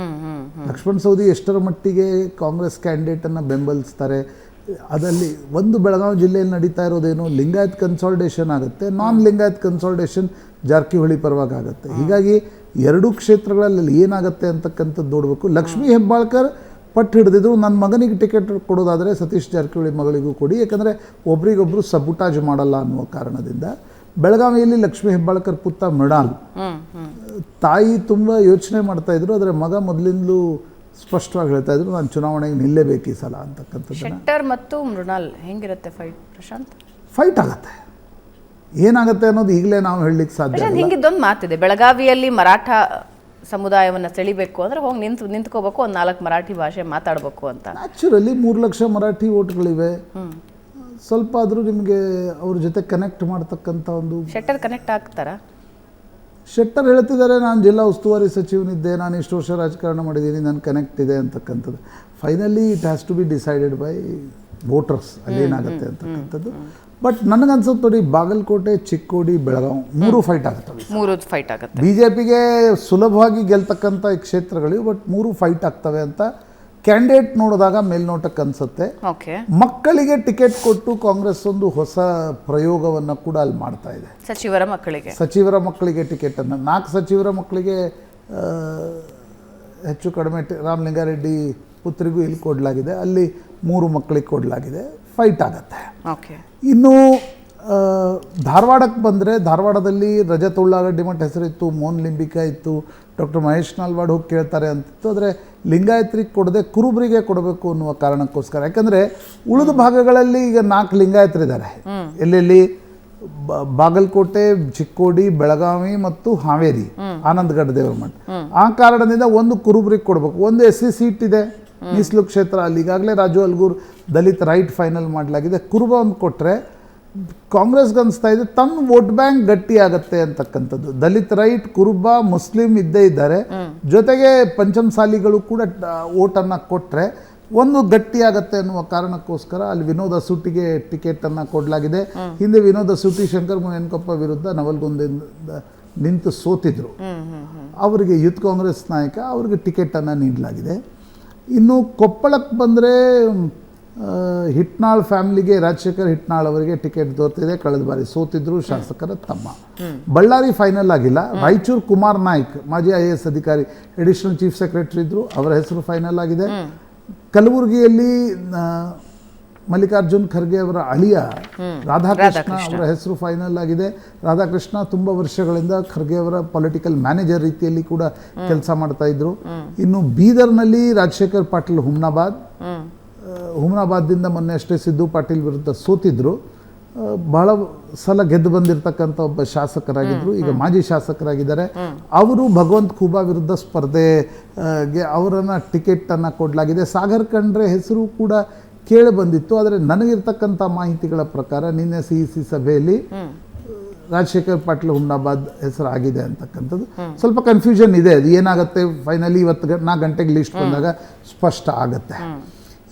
ಲಕ್ಷ್ಮಣ್ ಸವದಿ ಎಷ್ಟರ ಮಟ್ಟಿಗೆ ಕಾಂಗ್ರೆಸ್ ಕ್ಯಾಂಡಿಡೇಟನ್ನು ಬೆಂಬಲಿಸ್ತಾರೆ. ಅದಲ್ಲಿ ಒಂದು ಬೆಳಗಾವಿ ಜಿಲ್ಲೆಯಲ್ಲಿ ನಡೀತಾ ಇರೋದೇನು, ಲಿಂಗಾಯತ್ ಕನ್ಸಾಲ್ಟೇಷನ್ ಆಗುತ್ತೆ. ನಾನ್ ಲಿಂಗಾಯತ್ ಕನ್ಸಾಲ್ಟೇಷನ್ ಜಾರಕಿಹೊಳಿ ಪರವಾಗಿ ಆಗುತ್ತೆ. ಹೀಗಾಗಿ 2 ಕ್ಷೇತ್ರಗಳಲ್ಲಿ ಏನಾಗುತ್ತೆ ಅಂತಕ್ಕಂಥದ್ದು ನೋಡಬೇಕು. ಲಕ್ಷ್ಮೀ ಹೆಬ್ಬಾಳ್ಕರ್ ಪಟ್ಟು ಹಿಡಿದಿದ್ರು, ನನ್ನ ಮಗನಿಗೆ ಟಿಕೆಟ್ ಕೊಡೋದಾದರೆ ಸತೀಶ್ ಜಾರಕಿಹೊಳಿ ಮಗಳಿಗೂ ಕೊಡಿ, ಯಾಕಂದರೆ ಒಬ್ರಿಗೊಬ್ಬರು ಸಬುಟಾಜ್ ಮಾಡಲ್ಲ ಅನ್ನುವ ಕಾರಣದಿಂದ. ಬೆಳಗಾವಿಯಲ್ಲಿ ಲಕ್ಷ್ಮೀ ಹೆಬ್ಬಾಳ್ಕರ್ ಪುತ್ರ ಮೃಣಾಲ್ ತಾಯಿ ತುಂಬ ಯೋಚನೆ ಮಾಡ್ತಾಯಿದ್ರು. ಆದರೆ ಮಗ ಮೊದಲಿಂದಲೂ ಸ್ಪಷ್ಟವಾಗಿ ಹೇಳ್ತಾ ಇದ್ರು, ನಾನು ಚುನಾವಣೆಗೆ ನಿಲ್ಲೇಬೇಕು ಈ ಸಲ ಅಂತಕ್ಕಂಥದ್ದು. ಶೆಟ್ಟರ್ ಮತ್ತು ಮೃಣಾಲ್ ಹೆಂಗಿರುತ್ತೆ ಫೈಟ್ ಪ್ರಶಾಂತ್? ಫೈಟ್ ಆಗುತ್ತೆ. ಏನಾಗುತ್ತೆ ಅನ್ನೋದು ಈಗಲೇ ನಾವು ಹೇಳಲಿಕ್ಕೆ ಸಾಧ್ಯ ಇಲ್ಲ. ಹಿಂಗಿದ್ದೊಂದು ಮಾತಿದೆ, ಬೆಳಗಾವಿಯಲ್ಲಿ ಮರಾಠ ಸಮುದಾಯವನ್ನು ಸೆಳಿಬೇಕು ಅಂದರೆ ಹೋಗಿ ನಿಂತ್ಕೋಬೇಕು, ಒಂದು 4 ಮರಾಠಿ ಭಾಷೆ ಮಾತಾಡಬೇಕು ಅಂತ. ನ್ಯಾಚುರಲಿ 3 ಲಕ್ಷ ಮರಾಠಿ ಓಟ್ಗಳಿವೆ. ಸ್ವಲ್ಪ ಆದರೂ ನಿಮಗೆ ಅವ್ರ ಜೊತೆ ಕನೆಕ್ಟ್ ಮಾಡ್ತಕ್ಕಂಥ ಒಂದು. ಶೆಟ್ಟರ್ ಕನೆಕ್ಟ್ ಆಗ್ತಾರಾ? ಶೆಟ್ಟರ್ ಹೇಳ್ತಿದ್ದಾರೆ, ನಾನು ಜಿಲ್ಲಾ ಉಸ್ತುವಾರಿ ಸಚಿವನಿದ್ದೆ, ನಾನು ಇಷ್ಟು ವರ್ಷ ರಾಜಕಾರಣ ಮಾಡಿದ್ದೀನಿ, ನನ್ನ ಕನೆಕ್ಟ್ ಇದೆ ಅಂತಕ್ಕಂಥದ್ದು. Finally it has to be decided by voters, ಅಲ್ಲೇನಾಗುತ್ತೆ ಅಂತಕ್ಕಂಥದ್ದು. ಬಟ್ ನನಗನ್ಸುತ್ತೆ ನೋಡಿ, ಬಾಗಲಕೋಟೆ, ಚಿಕ್ಕೋಡಿ, ಬೆಳಗಾವಿ 3 ಫೈಟ್ ಆಗ್ತವೆ. 3 ಫೈಟ್ ಆಗುತ್ತೆ. BJPಗೆ ಸುಲಭವಾಗಿ ಗೆಲ್ತಕ್ಕಂಥ ಕ್ಷೇತ್ರಗಳಿವೆ, ಬಟ್ 3 ಫೈಟ್ ಆಗ್ತವೆ ಅಂತ ಕ್ಯಾಂಡಿಡೇಟ್ ನೋಡಿದಾಗ ಮೇಲ್ನೋಟಕ್ಕೆ ಅನ್ಸುತ್ತೆ. ಮಕ್ಕಳಿಗೆ ಟಿಕೆಟ್ ಕೊಟ್ಟು ಕಾಂಗ್ರೆಸ್ ಒಂದು ಹೊಸ ಪ್ರಯೋಗವನ್ನು ಕೂಡ ಅಲ್ಲಿ ಮಾಡ್ತಾ ಇದೆ. ಸಚಿವರ ಮಕ್ಕಳಿಗೆ ಟಿಕೆಟನ್ನು 4 ಸಚಿವರ ಮಕ್ಕಳಿಗೆ ಹೆಚ್ಚು ಕಡಿಮೆ ರಾಮಲಿಂಗಾರೆಡ್ಡಿ ಪುತ್ರಿಗೂ ಇಲ್ಲಿ ಕೊಡಲಾಗಿದೆ. ಅಲ್ಲಿ 3 ಮಕ್ಕಳಿಗೆ ಕೊಡಲಾಗಿದೆ. ಫೈಟ್ ಆಗತ್ತೆ. ಇನ್ನು ಧಾರವಾಡಕ್ಕೆ ಬಂದರೆ, ಧಾರವಾಡದಲ್ಲಿ ರಜತ್ ಉಳ್ಳಾಗಡ್ಡಿ ಮಠ ಹೆಸರಿತ್ತು, ಮೋಹನ್ ಲಿಂಬಿಕಾ ಇತ್ತು, ಡಾಕ್ಟರ್ ಮಹೇಶ್ ನಾಲ್ವಾಡ್ ಹೋಗಿ ಕೇಳ್ತಾರೆ ಅಂತಿತ್ತು. ಆದರೆ ಲಿಂಗಾಯತರಿಗೆ ಕೊಡದೆ ಕುರುಬರಿಗೆ ಕೊಡಬೇಕು ಅನ್ನುವ ಕಾರಣಕ್ಕೋಸ್ಕರ. ಯಾಕಂದರೆ ಉಳಿದ ಭಾಗಗಳಲ್ಲಿ ಈಗ 4 ಲಿಂಗಾಯತರಿದ್ದಾರೆ. ಎಲ್ಲೆಲ್ಲಿ? ಬಾಗಲಕೋಟೆ, ಚಿಕ್ಕೋಡಿ, ಬೆಳಗಾವಿ ಮತ್ತು ಹಾವೇರಿ, ಆನಂದಗಢ ದೇವರ ಮಠ. ಆ ಕಾರಣದಿಂದ ಒಂದು ಕುರುಬರಿಗೆ ಕೊಡಬೇಕು. ಒಂದು SC ಸೀಟ್ ಇದೆ, ಮೀಸಲು ಕ್ಷೇತ್ರ. ಅಲ್ಲಿ ಈಗಾಗಲೇ ರಾಜು ಅಲ್ಗೂರ್ ದಲಿತ ರೈಟ್ ಫೈನಲ್ ಮಾಡಲಾಗಿದೆ. ಕುರುಬ ಒಂದು ಕೊಟ್ಟರೆ ಕಾಂಗ್ರೆಸ್ಗೆ ಅನಿಸ್ತಾ ಇದೆ ತಮ್ಮ ವೋಟ್ ಬ್ಯಾಂಕ್ ಗಟ್ಟಿ ಆಗತ್ತೆ ಅಂತಕ್ಕಂಥದ್ದು. ದಲಿತ ರೈಟ್, ಕುರುಬ, ಮುಸ್ಲಿಂ ಇದ್ದೇ ಇದ್ದಾರೆ. ಜೊತೆಗೆ ಪಂಚಮಸಾಲಿಗಳು ಕೂಡ ವೋಟನ್ನು ಕೊಟ್ಟರೆ ಒಂದು ಗಟ್ಟಿಯಾಗತ್ತೆ ಅನ್ನುವ ಕಾರಣಕ್ಕೋಸ್ಕರ ಅಲ್ಲಿ ವಿನೋದ ಸೂಟಿಗೆ ಟಿಕೆಟನ್ನು ಕೊಡಲಾಗಿದೆ. ಹಿಂದೆ ವಿನೋದ ಸೂಟಿ ಶಂಕರ್ ಮುನೇನಕೊಪ್ಪ ವಿರುದ್ಧ ನವಲಗುಂದದಿಂದ ನಿಂತು ಸೋತಿದ್ರು. ಅವರಿಗೆ ಯೂತ್ ಕಾಂಗ್ರೆಸ್ ನಾಯಕ, ಅವರಿಗೆ ಟಿಕೆಟನ್ನು ನೀಡಲಾಗಿದೆ. ಇನ್ನು ಕೊಪ್ಪಳಕ್ಕೆ ಬಂದರೆ ಹಿಟ್ನಾಳ್ ಫ್ಯಾಮಿಲಿಗೆ, ರಾಜಶೇಖರ್ ಹಿಟ್ನಾಳ್ ಅವರಿಗೆ ಟಿಕೆಟ್ ದೊರೆತಿದೆ. ಕಳೆದ ಬಾರಿ ಸೋತಿದ್ರು ಶಾಸಕರ ತಮ್ಮ. ಬಳ್ಳಾರಿ ಫೈನಲ್ ಆಗಿಲ್ಲ. ರಾಯಚೂರು ಕುಮಾರ್ ನಾಯ್ಕ್, ಮಾಜಿ IAS ಅಧಿಕಾರಿ, ಅಡಿಷನಲ್ ಚೀಫ್ ಸೆಕ್ರೆಟರಿ ಇದ್ರು, ಅವರ ಹೆಸರು ಫೈನಲ್ ಆಗಿದೆ. ಕಲಬುರಗಿಯಲ್ಲಿ ಮಲ್ಲಿಕಾರ್ಜುನ್ ಖರ್ಗೆ ಅವರ ಅಳಿಯ ರಾಧಾಕೃಷ್ಣ ಅವರ ಹೆಸರು ಫೈನಲ್ ಆಗಿದೆ. ರಾಧಾಕೃಷ್ಣ ತುಂಬ ವರ್ಷಗಳಿಂದ ಖರ್ಗೆ ಅವರ ಪೊಲಿಟಿಕಲ್ ಮ್ಯಾನೇಜರ್ ರೀತಿಯಲ್ಲಿ ಕೂಡ ಕೆಲಸ ಮಾಡ್ತಾ ಇದ್ರು. ಇನ್ನು ಬೀದರ್ನಲ್ಲಿ ರಾಜಶೇಖರ್ ಪಾಟೀಲ್ ಹುಮ್ನಾಬಾದ್ದಿಂದ ಮೊನ್ನೆ ಅಷ್ಟೇ ಸಿದ್ದು ಪಾಟೀಲ್ ವಿರುದ್ಧ ಸೋತಿದ್ರು. ಬಹಳ ಸಲ ಗೆದ್ದು ಬಂದಿರತಕ್ಕಂಥ ಒಬ್ಬ ಶಾಸಕರಾಗಿದ್ದರು, ಈಗ ಮಾಜಿ ಶಾಸಕರಾಗಿದ್ದಾರೆ. ಅವರು ಭಗವಂತ್ ಖೂಬಾ ವಿರುದ್ಧ ಸ್ಪರ್ಧೆಗೆ ಅವರನ್ನು ಟಿಕೆಟನ್ನು ಕೊಡಲಾಗಿದೆ. ಸಾಗರ್ ಖಂಡ್ರೆ ಹೆಸರು ಕೂಡ ಕೇಳಿ ಬಂದಿತ್ತು, ಆದರೆ ನನಗಿರ್ತಕ್ಕಂಥ ಮಾಹಿತಿಗಳ ಪ್ರಕಾರ ನಿನ್ನೆ CEC ಸಭೆಯಲ್ಲಿ ರಾಜಶೇಖರ್ ಪಾಟೀಲ್ ಹುಮ್ನಾಬಾದ್ ಹೆಸರು ಆಗಿದೆ ಅಂತಕ್ಕಂಥದ್ದು. ಸ್ವಲ್ಪ ಕನ್ಫ್ಯೂಷನ್ ಇದೆ, ಅದು ಏನಾಗುತ್ತೆ ಫೈನಲಿ ಇವತ್ತು 4 ಗಂಟೆಗೆ ಲಿಸ್ಟ್ ಬಂದಾಗ ಸ್ಪಷ್ಟ ಆಗುತ್ತೆ.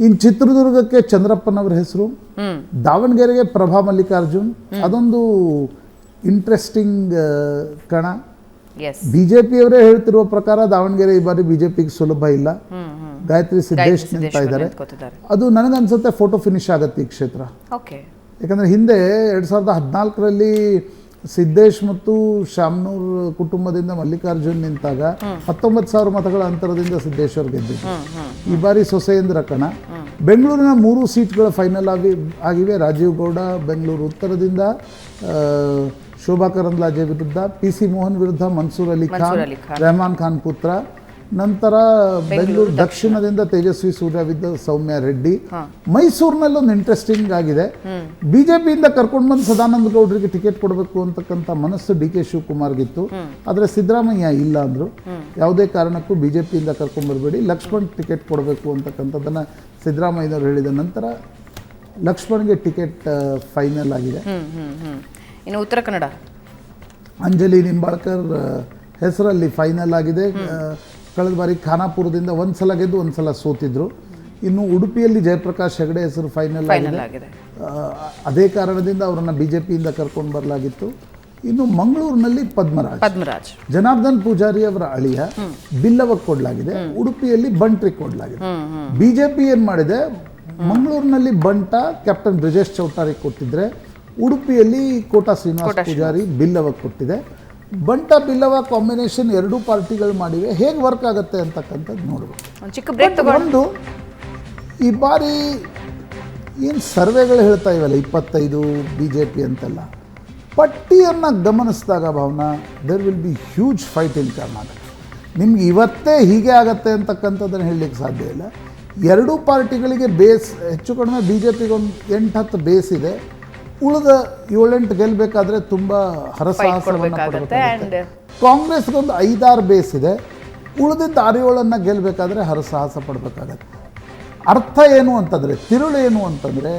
ಇನ್ನು ಚಿತ್ರದುರ್ಗಕ್ಕೆ ಚಂದ್ರಪ್ಪನವರ ಹೆಸರು, ದಾವಣಗೆರೆಗೆ ಪ್ರಭಾ ಮಲ್ಲಿಕಾರ್ಜುನ್, ಅದೊಂದು ಇಂಟ್ರೆಸ್ಟಿಂಗ್ ಕಣ. ಬಿಜೆಪಿಯವರೇ ಹೇಳ್ತಿರುವ ಪ್ರಕಾರ ದಾವಣಗೆರೆ ಈ ಬಾರಿ ಬಿಜೆಪಿಗೆ ಸುಲಭ ಇಲ್ಲ. ಗಾಯತ್ರಿ ಸಿದ್ದೇಶ್ ನಿಂತ ಇದ್ದಾರೆ. ಅದು ನನಗನ್ಸುತ್ತೆ ಫೋಟೋ ಫಿನಿಶ್ ಆಗುತ್ತೆ ಈ ಕ್ಷೇತ್ರ. ಯಾಕಂದರೆ ಹಿಂದೆ 2014ರಲ್ಲಿ ಸಿದ್ದೇಶ್ ಮತ್ತು ಶಾಮನೂರ್ ಕುಟುಂಬದಿಂದ ಮಲ್ಲಿಕಾರ್ಜುನ್ ನಿಂತಾಗ 19,000 ಮತಗಳ ಅಂತರದಿಂದ ಸಿದ್ದೇಶ್ವರ್ ಗೆದ್ದಿದ್ರು. ಈ ಬಾರಿ ಸೊಸೆಯಂದ್ರ ಕಣ. ಬೆಂಗಳೂರಿನ 3 ಸೀಟ್ಗಳ ಫೈನಲ್ ಆಗಿವೆ. ರಾಜೀವ್ ಗೌಡ ಬೆಂಗಳೂರು ಉತ್ತರದಿಂದ, ಶೋಭಾ ಕರಂದ್ಲಾಜೆ ವಿರುದ್ಧ, PC ಮೋಹನ್ ವಿರುದ್ಧ ಮನ್ಸೂರ್ ಅಲಿ ಖಾನ್, ರೆಹಮಾನ್ ಖಾನ್ ಪುತ್ರ. ನಂತರ ಬೆಂಗಳೂರು ದಕ್ಷಿಣದಿಂದ ತೇಜಸ್ವಿ ಸೂರ್ಯ ವಿರುದ್ಧ ಸೌಮ್ಯ ರೆಡ್ಡಿ. ಮೈಸೂರಿನಲ್ಲಿ ಒಂದು ಇಂಟ್ರೆಸ್ಟಿಂಗ್ ಆಗಿದೆ. ಬಿಜೆಪಿಯಿಂದ ಕರ್ಕೊಂಡು ಬಂದು ಸದಾನಂದ ಗೌಡರಿಗೆ ಟಿಕೆಟ್ ಕೊಡಬೇಕು ಅಂತಕ್ಕಂಥ ಮನಸ್ಸು DK ಶಿವಕುಮಾರ್ಗಿತ್ತು, ಆದರೆ ಸಿದ್ದರಾಮಯ್ಯ ಇಲ್ಲ ಅಂದರು. ಯಾವುದೇ ಕಾರಣಕ್ಕೂ ಬಿಜೆಪಿಯಿಂದ ಕರ್ಕೊಂಡ್ಬರ್ಬೇಡಿ, ಲಕ್ಷ್ಮಣ್ ಟಿಕೆಟ್ ಕೊಡಬೇಕು ಅಂತಕ್ಕಂಥದ್ದನ್ನು ಸಿದ್ದರಾಮಯ್ಯನವರು ಹೇಳಿದ ನಂತರ ಲಕ್ಷ್ಮಣ್ಗೆ ಟಿಕೆಟ್ ಫೈನಲ್ ಆಗಿದೆ. ಇನ್ನು ಉತ್ತರ ಕನ್ನಡ ಅಂಜಲಿ ನಿಂಬಾಳ್ಕರ್ ಹೆಸರಲ್ಲಿ ಫೈನಲ್ ಆಗಿದೆ. ಕಳೆದ ಬಾರಿ ಖಾನಾಪುರದಿಂದ ಒಂದ್ಸಲ ಗೆದ್ದು ಒಂದ್ಸಲ ಸೋತಿದ್ರು. ಇನ್ನು ಉಡುಪಿಯಲ್ಲಿ ಜಯಪ್ರಕಾಶ್ ಹೆಗಡೆ ಹೆಸರು ಫೈನಲ್ ಆಗಿದೆ. ಅದೇ ಕಾರಣದಿಂದ ಅವರನ್ನು ಬಿಜೆಪಿಯಿಂದ ಕರ್ಕೊಂಡು ಬರಲಾಗಿತ್ತು. ಇನ್ನು ಮಂಗಳೂರಿನಲ್ಲಿ ಪದ್ಮರಾಜ್ ಜನಾರ್ದನ್ ಪೂಜಾರಿ ಅವರ ಅಳಿಯ ಬಿಲ್ಲವ ಕೊಡಲಾಗಿದೆ. ಉಡುಪಿಯಲ್ಲಿ ಬಂಟ್ರಿ ಕೊಡಲಾಗಿದೆ. ಬಿಜೆಪಿ ಏನು ಮಾಡಿದೆ, ಮಂಗಳೂರಿನಲ್ಲಿ ಬಂಟ ಕ್ಯಾಪ್ಟನ್ ಬ್ರಿಜೇಶ್ ಚೌಟಾರಿ ಕೊಟ್ಟಿದ್ರೆ, ಉಡುಪಿಯಲ್ಲಿ ಕೋಟಾ ಶ್ರೀನಿವಾಸ್ ಪೂಜಾರಿ ಬಿಲ್ಲವ ಕೊಟ್ಟಿದೆ. ಬಂಟ ಬಿಲ್ಲವ ಕಾಂಬಿನೇಷನ್ ಎರಡೂ ಪಾರ್ಟಿಗಳು ಮಾಡಿವೆ. ಹೇಗೆ ವರ್ಕ್ ಆಗುತ್ತೆ ಅಂತಕ್ಕಂಥದ್ದು ನೋಡಬೇಕು. ಒಂದು ಈ ಬಾರಿ ಏನು ಸರ್ವೆಗಳು ಹೇಳ್ತಾ ಇವಲ್ಲ 25 ಬಿಜೆಪಿ ಅಂತೆಲ್ಲ, ಪಟ್ಟಿಯನ್ನು ಗಮನಿಸಿದಾಗ Bhavana there will be huge fight in Karnataka. ನಿಮ್ಗೆ ಇವತ್ತೇ ಹೀಗೆ ಆಗತ್ತೆ ಅಂತಕ್ಕಂಥದ್ದನ್ನು ಹೇಳಲಿಕ್ಕೆ ಸಾಧ್ಯ ಇಲ್ಲ. ಎರಡೂ ಪಾರ್ಟಿಗಳಿಗೆ ಬೇಸ್ ಹೆಚ್ಚು ಕಡಿಮೆ ಬಿಜೆಪಿಗೆ ಒಂದು 8-10 ಬೇಸ್ ಇದೆ. ಉಳಿದ 7-8 ಗೆಲ್ಲಬೇಕಾದ್ರೆ ತುಂಬ ಹರಸಾಹಸವನ್ನು ಪಡಬೇಕಾಗುತ್ತೆ. ಕಾಂಗ್ರೆಸ್ಗೊಂದು 5-6 ಬೇಸ್ ಇದೆ. ಉಳಿದಿದ್ದ 6-7 ಗೆಲ್ಲಬೇಕಾದ್ರೆ ಹರಸಾಹಸ ಪಡಬೇಕಾಗತ್ತೆ. ಅರ್ಥ ಏನು ಅಂತಂದರೆ, ತಿರುಳು ಏನು ಅಂತಂದರೆ,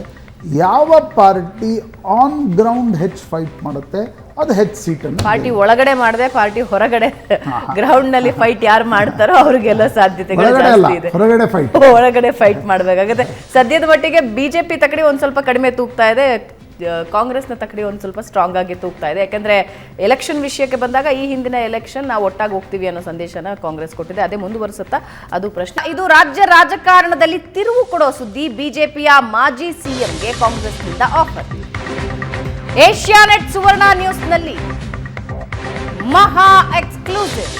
ಯಾವ ಪಾರ್ಟಿ ಆನ್ ಗ್ರೌಂಡ್ ಹೆಚ್ಚು ಫೈಟ್ ಮಾಡುತ್ತೆ ಅದು ಹೆಚ್ಚು ಸೀಟನ್ನು. ಪಾರ್ಟಿ ಒಳಗಡೆ ಮಾಡದೆ ಪಾರ್ಟಿ ಹೊರಗಡೆ ಗ್ರೌಂಡ್ ನಲ್ಲಿ ಫೈಟ್ ಯಾರು ಮಾಡ್ತಾರೋ ಅವ್ರಿಗೆಲ್ಲ ಸಾಧ್ಯತೆಗಳು ಜಾಸ್ತಿ ಇದೆ. ಹೊರಗಡೆ ಫೈಟ್ ಮಾಡಬೇಕಾಗುತ್ತೆ. ಸದ್ಯದ ಮಟ್ಟಿಗೆ ಬಿಜೆಪಿ ತಕಡಿ ಒಂದ್ ಸ್ವಲ್ಪ ಕಡಿಮೆ ತೂಗ್ತಾ ಇದೆ, ಕಾಂಗ್ರೆಸ್ನ ತಕಡಿ ಒಂದು ಸ್ವಲ್ಪ ಸ್ಟ್ರಾಂಗ್ ಆಗಿ ತೂಗ್ತಾ ಇದೆ. ಯಾಕಂದ್ರೆ ಎಲೆಕ್ಷನ್ ವಿಷಯಕ್ಕೆ ಬಂದಾಗ ಈ ಹಿಂದಿನ ಎಲೆಕ್ಷನ್ ನಾವು ಒಟ್ಟಾಗಿ ಹೋಗ್ತೀವಿ ಅನ್ನೋ ಸಂದೇಶನ ಕಾಂಗ್ರೆಸ್ ಕೊಟ್ಟಿದೆ. ಅದೇ ಮುಂದುವರಿಸುತ್ತಾ ಅದು ಪ್ರಶ್ನೆ. ಇದು ರಾಜ್ಯ ರಾಜಕಾರಣದಲ್ಲಿ ತಿರುವು ಕೊಡೋ ಸುದ್ದಿ. ಬಿಜೆಪಿಯ ಮಾಜಿ ಸಿಎಂಗೆ ಕಾಂಗ್ರೆಸ್ನಿಂದ ಆಫರ್. ಏಷ್ಯಾನೆಟ್ ಸುವರ್ಣ ನ್ಯೂಸ್ನಲ್ಲಿ ಮಹಾ ಎಕ್ಸ್ಕ್ಲೂಸಿವ್.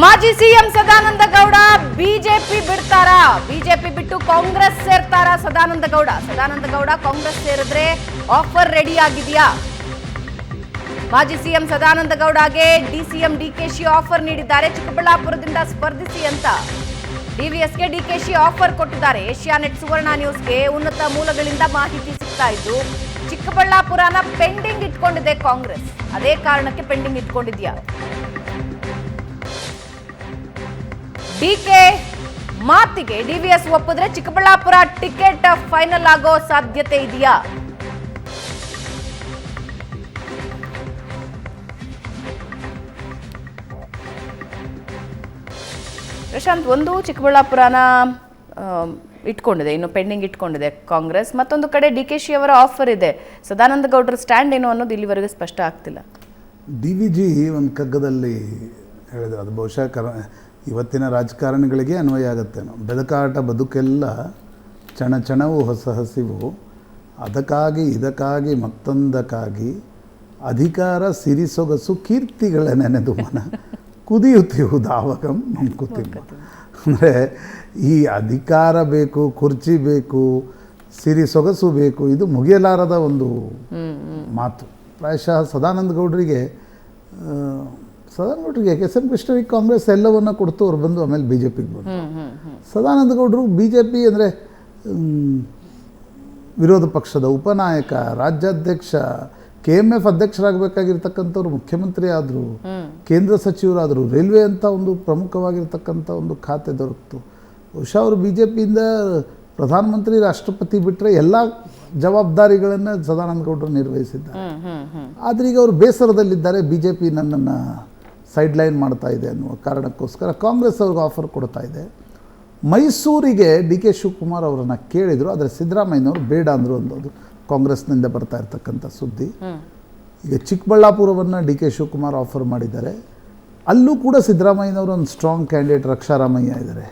ಮಾಜಿ ಸಿಎಂ ಸದಾನಂದ ಗೌಡ ಬಿಜೆಪಿ ಬಿಡ್ತಾರಾ? ಬಿಜೆಪಿ ಬಿಟ್ಟು ಕಾಂಗ್ರೆಸ್ ಸೇರ್ತಾರಾ ಸದಾನಂದ ಗೌಡ ಕಾಂಗ್ರೆಸ್ ಸೇರಿದ್ರೆ ಆಫರ್ ರೆಡಿ ಆಗಿದೆಯಾ? ಮಾಜಿ ಸಿಎಂ ಸದಾನಂದ ಗೌಡಗೆ ಡಿಸಿಎಂ ಡಿಕೆಶಿ ಆಫರ್ ನೀಡಿದ್ದಾರೆ. ಚಿಕ್ಕಬಳ್ಳಾಪುರದಿಂದ ಸ್ಪರ್ಧಿಸಿ ಅಂತ ಡಿವಿಎಸ್ಗೆ ಡಿಕೆಶಿ ಆಫರ್ ಕೊಟ್ಟಿದ್ದಾರೆ. ಏಷ್ಯಾನೆಟ್ ಸುವರ್ಣ ನ್ಯೂಸ್ಗೆ ಉನ್ನತ ಮೂಲಗಳಿಂದ ಮಾಹಿತಿ ಸಿಗ್ತಾ ಇದ್ದು, ಚಿಕ್ಕಬಳ್ಳಾಪುರನ ಪೆಂಡಿಂಗ್ ಇಟ್ಕೊಂಡಿದೆ ಕಾಂಗ್ರೆಸ್. ಅದೇ ಕಾರಣಕ್ಕೆ ಪೆಂಡಿಂಗ್ ಇಟ್ಕೊಂಡಿದ್ಯಾ? ಡಿಕೆ ಮಾತಿಗೆ ಡಿವಿಎಸ್ ಒಪ್ಪಿದ್ರೆ ಚಿಕ್ಕಬಳ್ಳಾಪುರ ಟಿಕೆಟ್ ಫೈನಲ್ ಆಗೋ ಸಾಧ್ಯತೆ ಇದೆಯಾ? ಪ್ರಶಾಂತ್, ಒಂದು ಚಿಕ್ಕಬಳ್ಳಾಪುರನ ಇಟ್ಕೊಂಡಿದೆ, ಇನ್ನು ಪೆಂಡಿಂಗ್ ಇಟ್ಕೊಂಡಿದೆ ಕಾಂಗ್ರೆಸ್. ಮತ್ತೊಂದು ಕಡೆ DK ಶಿ ಅವರ ಆಫರ್ ಇದೆ. ಸದಾನಂದ ಗೌಡರ ಸ್ಟ್ಯಾಂಡ್ ಏನು ಅನ್ನೋದು ಇಲ್ಲಿವರೆಗೆ ಸ್ಪಷ್ಟ ಆಗ್ತಿಲ್ಲ. DVG ಒಂದು ಕಗ್ಗದಲ್ಲಿ ಹೇಳಿದ್ರು, ಅದು ಬಹುಶಃ ಇವತ್ತಿನ ರಾಜಕಾರಣಿಗಳಿಗೆ ಅನ್ವಯ ಆಗುತ್ತೇನೋ. ಬೆದಕಾಟ ಬದುಕೆಲ್ಲ ಚಣಚಣವು ಹೊಸ ಹಸಿವು, ಅದಕ್ಕಾಗಿ ಇದಕ್ಕಾಗಿ ಮತ್ತೊಂದಕ್ಕಾಗಿ ಅಧಿಕಾರ ಸಿರಿಸೊಗಸು ಕೀರ್ತಿಗಳ ನೆನೆದು ಮನ ಕುದಿಯುತ್ತಿಹುದಾವಗಂ ಮಂಕುತಿಮ್ಮ. ಅಂದರೆ ಈ ಅಧಿಕಾರ ಬೇಕು, ಕುರ್ಚಿ ಬೇಕು, ಸಿರಿ ಸೊಗಸು ಬೇಕು, ಇದು ಮುಗಿಯಲಾರದ ಒಂದು ಮಾತು. ಪ್ರಾಯಶಃ ಸದಾನಂದ ಗೌಡರಿಗೆ KSM ಕೃಷ್ಣರಿಗೆ ಕಾಂಗ್ರೆಸ್ ಎಲ್ಲವನ್ನ ಕೊಡ್ತು, ಅವ್ರು ಬಂದು ಆಮೇಲೆ BJP ಗೆ ಬಂದರು. ಸದಾನಂದ ಗೌಡರು BJP ಅಂದರೆ ವಿರೋಧ ಪಕ್ಷದ ಉಪನಾಯಕ, ರಾಜ್ಯಾಧ್ಯಕ್ಷ, KMF ಅಧ್ಯಕ್ಷರಾಗಬೇಕಾಗಿರ್ತಕ್ಕಂಥವ್ರು ಮುಖ್ಯಮಂತ್ರಿ ಆದರು, ಕೇಂದ್ರ ಸಚಿವರಾದರು, ರೈಲ್ವೆ ಅಂತ ಒಂದು ಪ್ರಮುಖವಾಗಿರ್ತಕ್ಕಂಥ ಒಂದು ಖಾತೆ ದೊರಕಿತು. ಬಹುಶಃ ಅವರು BJPಯಿಂದ ಪ್ರಧಾನಮಂತ್ರಿ, ರಾಷ್ಟ್ರಪತಿ ಬಿಟ್ಟರೆ ಎಲ್ಲ ಜವಾಬ್ದಾರಿಗಳನ್ನು ಸದಾನಂದ ಗೌಡರು ನಿರ್ವಹಿಸಿದ್ದಾರೆ. ಆದರೆ ಈಗ ಅವರು ಬೇಸರದಲ್ಲಿದ್ದಾರೆ, BJP ನನ್ನನ್ನು ಸೈಡ್ಲೈನ್ ಮಾಡ್ತಾ ಇದೆ ಅನ್ನುವ ಕಾರಣಕ್ಕೋಸ್ಕರ ಕಾಂಗ್ರೆಸ್ ಅವ್ರಿಗೆ ಆಫರ್ ಕೊಡ್ತಾ ಇದೆ. ಮೈಸೂರಿಗೆ DK ಶಿವಕುಮಾರ್ ಅವರನ್ನು ಕೇಳಿದರು, ಆದರೆ ಸಿದ್ದರಾಮಯ್ಯನವರು ಬೇಡ ಅಂದರು ಅನ್ನೋದು ಕಾಂಗ್ರೆಸ್ನಿಂದ ಬರ್ತಾ ಇರ್ತಕ್ಕಂಥ ಸುದ್ದಿ. ಈಗ ಚಿಕ್ಕಬಳ್ಳಾಪುರವನ್ನು DK ಶಿವಕುಮಾರ್ ಆಫರ್ ಮಾಡಿದ್ದಾರೆ. ಅಲ್ಲೂ ಕೂಡ ಸಿದ್ದರಾಮಯ್ಯನವರು ಒಂದು ಸ್ಟ್ರಾಂಗ್ ಕ್ಯಾಂಡಿಡೇಟ್ ರಕ್ಷಾರಾಮಯ್ಯ ಇದ್ದಾರೆ.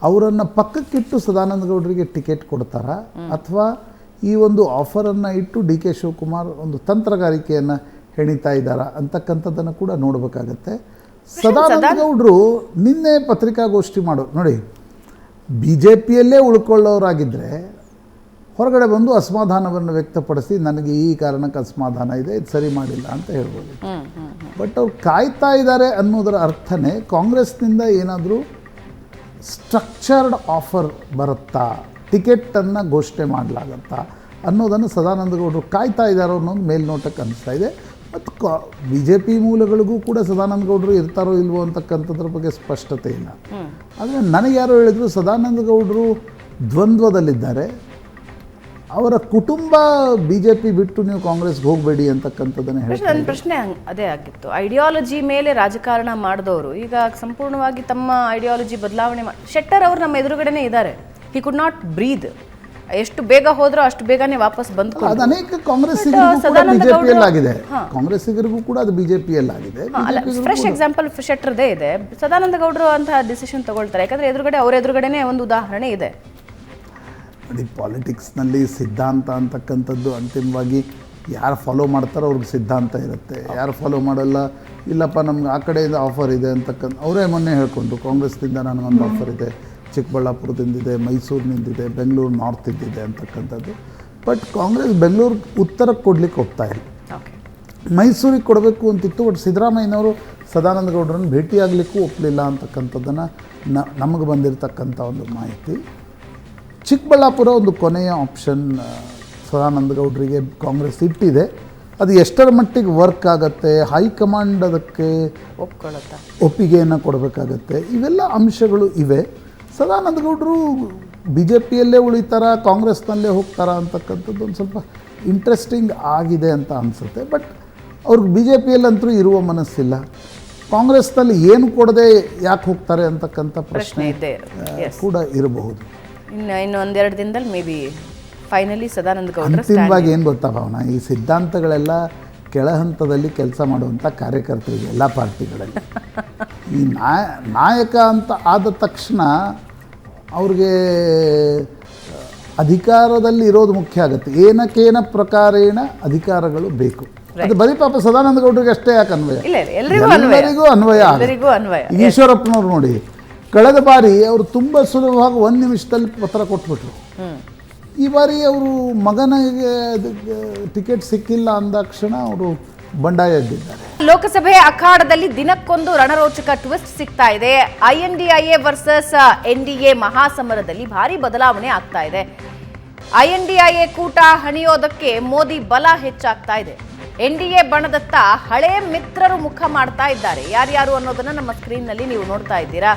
ಅವರನ್ನು ಪಕ್ಕಕ್ಕಿಟ್ಟು ಸದಾನಂದ ಗೌಡರಿಗೆ ಟಿಕೆಟ್ ಕೊಡ್ತಾರಾ, ಅಥವಾ ಈ ಒಂದು ಆಫರನ್ನು ಇಟ್ಟು DK ಶಿವಕುಮಾರ್ ಒಂದು ತಂತ್ರಗಾರಿಕೆಯನ್ನು ಹೆಣಿತಾ ಇದ್ದಾರಾ ಅಂತಕ್ಕಂಥದ್ದನ್ನು ಕೂಡ ನೋಡಬೇಕಾಗತ್ತೆ. ಸದಾನಂದ ಗೌಡರು ನಿನ್ನೆ ಪತ್ರಿಕಾಗೋಷ್ಠಿ ಮಾಡೋರು ನೋಡಿ, BJPಯಲ್ಲೇ ಉಳ್ಕೊಳ್ಳೋರಾಗಿದ್ದರೆ ಹೊರಗಡೆ ಬಂದು ಅಸಮಾಧಾನವನ್ನು ವ್ಯಕ್ತಪಡಿಸಿ ನನಗೆ ಈ ಕಾರಣಕ್ಕೆ ಅಸಮಾಧಾನ ಇದೆ, ಇದು ಸರಿ ಮಾಡಿಲ್ಲ ಅಂತ ಹೇಳ್ಬೋದು. ಬಟ್ ಅವ್ರು ಕಾಯ್ತಾ ಇದ್ದಾರೆ ಅನ್ನೋದರ ಅರ್ಥನೇ ಕಾಂಗ್ರೆಸ್ನಿಂದ ಏನಾದರೂ ಸ್ಟ್ರಕ್ಚರ್ಡ್ ಆಫರ್ ಬರುತ್ತಾ, ಟಿಕೆಟನ್ನು ಘೋಷಣೆ ಮಾಡಲಾಗತ್ತಾ ಅನ್ನೋದನ್ನು ಸದಾನಂದ ಗೌಡರು ಕಾಯ್ತಾ ಇದ್ದಾರೋ ಅನ್ನೋದು ಮೇಲ್ನೋಟಕ್ಕೆ ಅನಿಸ್ತಾ ಇದೆ. ಮತ್ತು BJP ಮೂಲಗಳಿಗೂ ಕೂಡ ಸದಾನಂದ ಗೌಡರು ಇರ್ತಾರೋ ಇಲ್ವೋ ಅಂತಕ್ಕಂಥದ್ರ ಬಗ್ಗೆ ಸ್ಪಷ್ಟತೆ ಇಲ್ಲ. ಆದರೆ ನನಗೆ ಯಾರೋ ಹೇಳಿದರು ಸದಾನಂದ ಗೌಡರು ದ್ವಂದ್ವದಲ್ಲಿದ್ದಾರೆ, ಅವರ ಕುಟುಂಬ BJP ಬಿಟ್ಟು ನೀವು ಕಾಂಗ್ರೆಸ್ಗೆ ಹೋಗಬೇಡಿ ಅಂತಕ್ಕಂಥದ್ದನ್ನು ಹೇಳಿ. ನನ್ನ ಪ್ರಶ್ನೆ ಅದೇ ಆಗಿತ್ತು. ಐಡಿಯಾಲಜಿ ಮೇಲೆ ರಾಜಕಾರಣ ಮಾಡಿದವರು ಈಗ ಸಂಪೂರ್ಣವಾಗಿ ತಮ್ಮ ಐಡಿಯಾಲಜಿ ಬದಲಾವಣೆ ಶೆಟ್ಟರ್ ಅವರು ನಮ್ಮ ಎದುರುಗಡೆನೇ ಇದ್ದಾರೆ. ಹಿ ಕುಡ್ ನಾಟ್ ಬ್ರೀದ್. ಎಷ್ಟು ಬೇಗ ಹೋದ್ರೋ ಅಷ್ಟು ಬೇಗನೆ ವಾಪಸ್ ಬಂದ್ಕೊಂಡು ಅದು ಅನೇಕ ಕಾಂಗ್ರೆಸ್ಸಿಗರಿಗೂ ಕಾಂಗ್ರೆಸ್ಸಿಗರಿಗೂ ಕೂಡ ಅದು BJPಯಲ್ಲಾಗಿದೆ. ಫ್ರೆಶ್ ಎಕ್ಸಾಂಪಲ್ ಶೆಟ್ಟರ್ದೇ ಇದೆ. ಸದಾನಂದ ಗೌಡರು ಅಂತಹ ಡಿಸಿಷನ್ ತಗೊಳ್ತಾರೆ, ಯಾಕಂದ್ರೆ ಎದುರುಗಡೆ ಅವ್ರ ಎದುರುಗಡೆನೆ ಒಂದು ಉದಾಹರಣೆ ಇದೆ. ನೋಡಿ, ಪಾಲಿಟಿಕ್ಸ್ನಲ್ಲಿ ಸಿದ್ಧಾಂತ ಅಂತಕ್ಕಂಥದ್ದು ಅಂತಿಮವಾಗಿ ಯಾರು ಫಾಲೋ ಮಾಡ್ತಾರೋ ಅವ್ರಿಗೆ ಸಿದ್ಧಾಂತ ಇರುತ್ತೆ, ಯಾರು ಫಾಲೋ ಮಾಡಲ್ಲ ಇಲ್ಲಪ್ಪ ನಮ್ಗೆ ಆ ಕಡೆಯಿಂದ ಆಫರ್ ಇದೆ ಅಂತಕ್ಕಂಥ ಅವರೇ ಮೊನ್ನೆ ಹೇಳ್ಕೊಂಡು ಕಾಂಗ್ರೆಸ್ನಿಂದ ನನಗೊಂದು ಆಫರ್ ಇದೆ, ಚಿಕ್ಕಬಳ್ಳಾಪುರದಿಂದಿದೆ, ಮೈಸೂರಿನಿಂದಿದೆ, ಬೆಂಗಳೂರು ನಾರ್ತ್ ಇದ್ದಿದೆ ಅಂತಕ್ಕಂಥದ್ದು. ಬಟ್ ಕಾಂಗ್ರೆಸ್ ಬೆಂಗಳೂರು ಉತ್ತರಕ್ಕೆ ಕೊಡ್ಲಿಕ್ಕೆ ಹೋಗ್ತಾ ಇಲ್ಲ, ಮೈಸೂರಿಗೆ ಕೊಡಬೇಕು ಅಂತಿತ್ತು. ಬಟ್ ಸಿದ್ದರಾಮಯ್ಯನವರು ಸದಾನಂದ ಗೌಡರನ್ನು ಭೇಟಿಯಾಗಲಿಕ್ಕೂ ಒಪ್ಪಲಿಲ್ಲ ಅಂತಕ್ಕಂಥದ್ದನ್ನು ನಮಗೆ ಬಂದಿರತಕ್ಕಂಥ ಒಂದು ಮಾಹಿತಿ. ಚಿಕ್ಕಬಳ್ಳಾಪುರ ಒಂದು ಕೊನೆಯ ಆಪ್ಷನ್ ಸದಾನಂದ ಗೌಡರಿಗೆ ಕಾಂಗ್ರೆಸ್ ಇಟ್ಟಿದೆ. ಅದು ಎಷ್ಟರ ಮಟ್ಟಿಗೆ ವರ್ಕ್ ಆಗುತ್ತೆ, ಹೈಕಮಾಂಡ್ ಅದಕ್ಕೆ ಒಪ್ಪಿಗೆಯನ್ನು ಕೊಡಬೇಕಾಗತ್ತೆ, ಇವೆಲ್ಲ ಅಂಶಗಳು ಇವೆ. ಸದಾನಂದ ಗೌಡರು BJPಯಲ್ಲೇ ಉಳಿತಾರಾ, ಕಾಂಗ್ರೆಸ್ನಲ್ಲೇ ಹೋಗ್ತಾರಾ ಅಂತಕ್ಕಂಥದ್ದು ಒಂದು ಸ್ವಲ್ಪ ಇಂಟ್ರೆಸ್ಟಿಂಗ್ ಆಗಿದೆ ಅಂತ ಅನಿಸುತ್ತೆ. ಬಟ್ ಅವ್ರಿಗೆ BJPಯಲ್ಲಂತೂ ಇರುವ ಮನಸ್ಸಿಲ್ಲ, ಕಾಂಗ್ರೆಸ್ನಲ್ಲಿ ಏನು ಕೊಡದೆ ಯಾಕೆ ಹೋಗ್ತಾರೆ ಅಂತಕ್ಕಂಥ ಪ್ರಶ್ನೆ ಕೂಡ ಇರಬಹುದು. ಇನ್ನು ಒಂದೆರಡು ದಿನದಲ್ಲಿ ಮೇ ಬಿ ಫೈನಲಿ ಸದಾನಂದ ಗೌಡರು ಅಂತಿಮವಾಗಿ ಏನು ಗೊತ್ತಾ ಭಾವನಾ, ಈ ಸಿದ್ಧಾಂತಗಳೆಲ್ಲ ಕೆಳ ಹಂತದಲ್ಲಿ ಕೆಲಸ ಮಾಡುವಂಥ ಕಾರ್ಯಕರ್ತರಿಗೆ ಎಲ್ಲ ಪಾರ್ಟಿಗಳಲ್ಲಿ ಈ ನಾಯಕ ಅಂತ ಆದ ತಕ್ಷಣ ಅವ್ರಿಗೆ ಅಧಿಕಾರದಲ್ಲಿ ಇರೋದು ಮುಖ್ಯ ಆಗುತ್ತೆ. ಏನಕ್ಕೇನ ಪ್ರಕಾರೇಣ ಅಧಿಕಾರಗಳು ಬೇಕು. ಅದು ಬರೀ ಪಾಪ ಸದಾನಂದ ಗೌಡರಿಗೆ ಅಷ್ಟೇ ಯಾಕೆ ಅನ್ವಯ, ಎಲ್ಲರಿಗೂ ಅನ್ವಯ. ಈಶ್ವರಪ್ಪನವ್ರು ನೋಡಿ, ಕಳೆದ ಬಾರಿ ಅವರು ತುಂಬ ಸುಲಭವಾಗಿ 1 ನಿಮಿಷದಲ್ಲಿ ಪತ್ರ ಕೊಟ್ಬಿಟ್ರು. ಈ ಬಾರಿ ಅವರು ಮಗನಿಗೆ ಟಿಕೆಟ್ ಸಿಕ್ಕಿಲ್ಲ ಅಂದಾಕ್ಷಣ ಅವರು ಬಂಡಾಯ ಎದ್ದಿದ್ದಾರೆ. ಲೋಕಸಭೆ ಅಖಾಡದಲ್ಲಿ ದಿನಕ್ಕೊಂದು ರಣರೋಚಕ ಟ್ವಿಸ್ಟ್ ಸಿಗ್ತಾ ಇದೆ. INDIA ವರ್ಸಸ್ NDA ಮಹಾಸಮರದಲ್ಲಿ ಭಾರಿ ಬದಲಾವಣೆ ಆಗ್ತಾ ಇದೆ. INDIA ಕೂಟ ಹಣಿಯೋದಕ್ಕೆ ಮೋದಿ ಬಲ ಹೆಚ್ಚಾಗ್ತಾ ಇದೆ. NDA ಬಣದತ್ತ ಹಳೆ ಮಿತ್ರರು ಮುಖ ಮಾಡ್ತಾ ಇದ್ದಾರೆ. ಯಾರ್ಯಾರು ಅನ್ನೋದನ್ನ ನಮ್ಮ ಸ್ಕ್ರೀನ್ನಲ್ಲಿ ನೀವು ನೋಡ್ತಾ ಇದ್ದೀರಾ.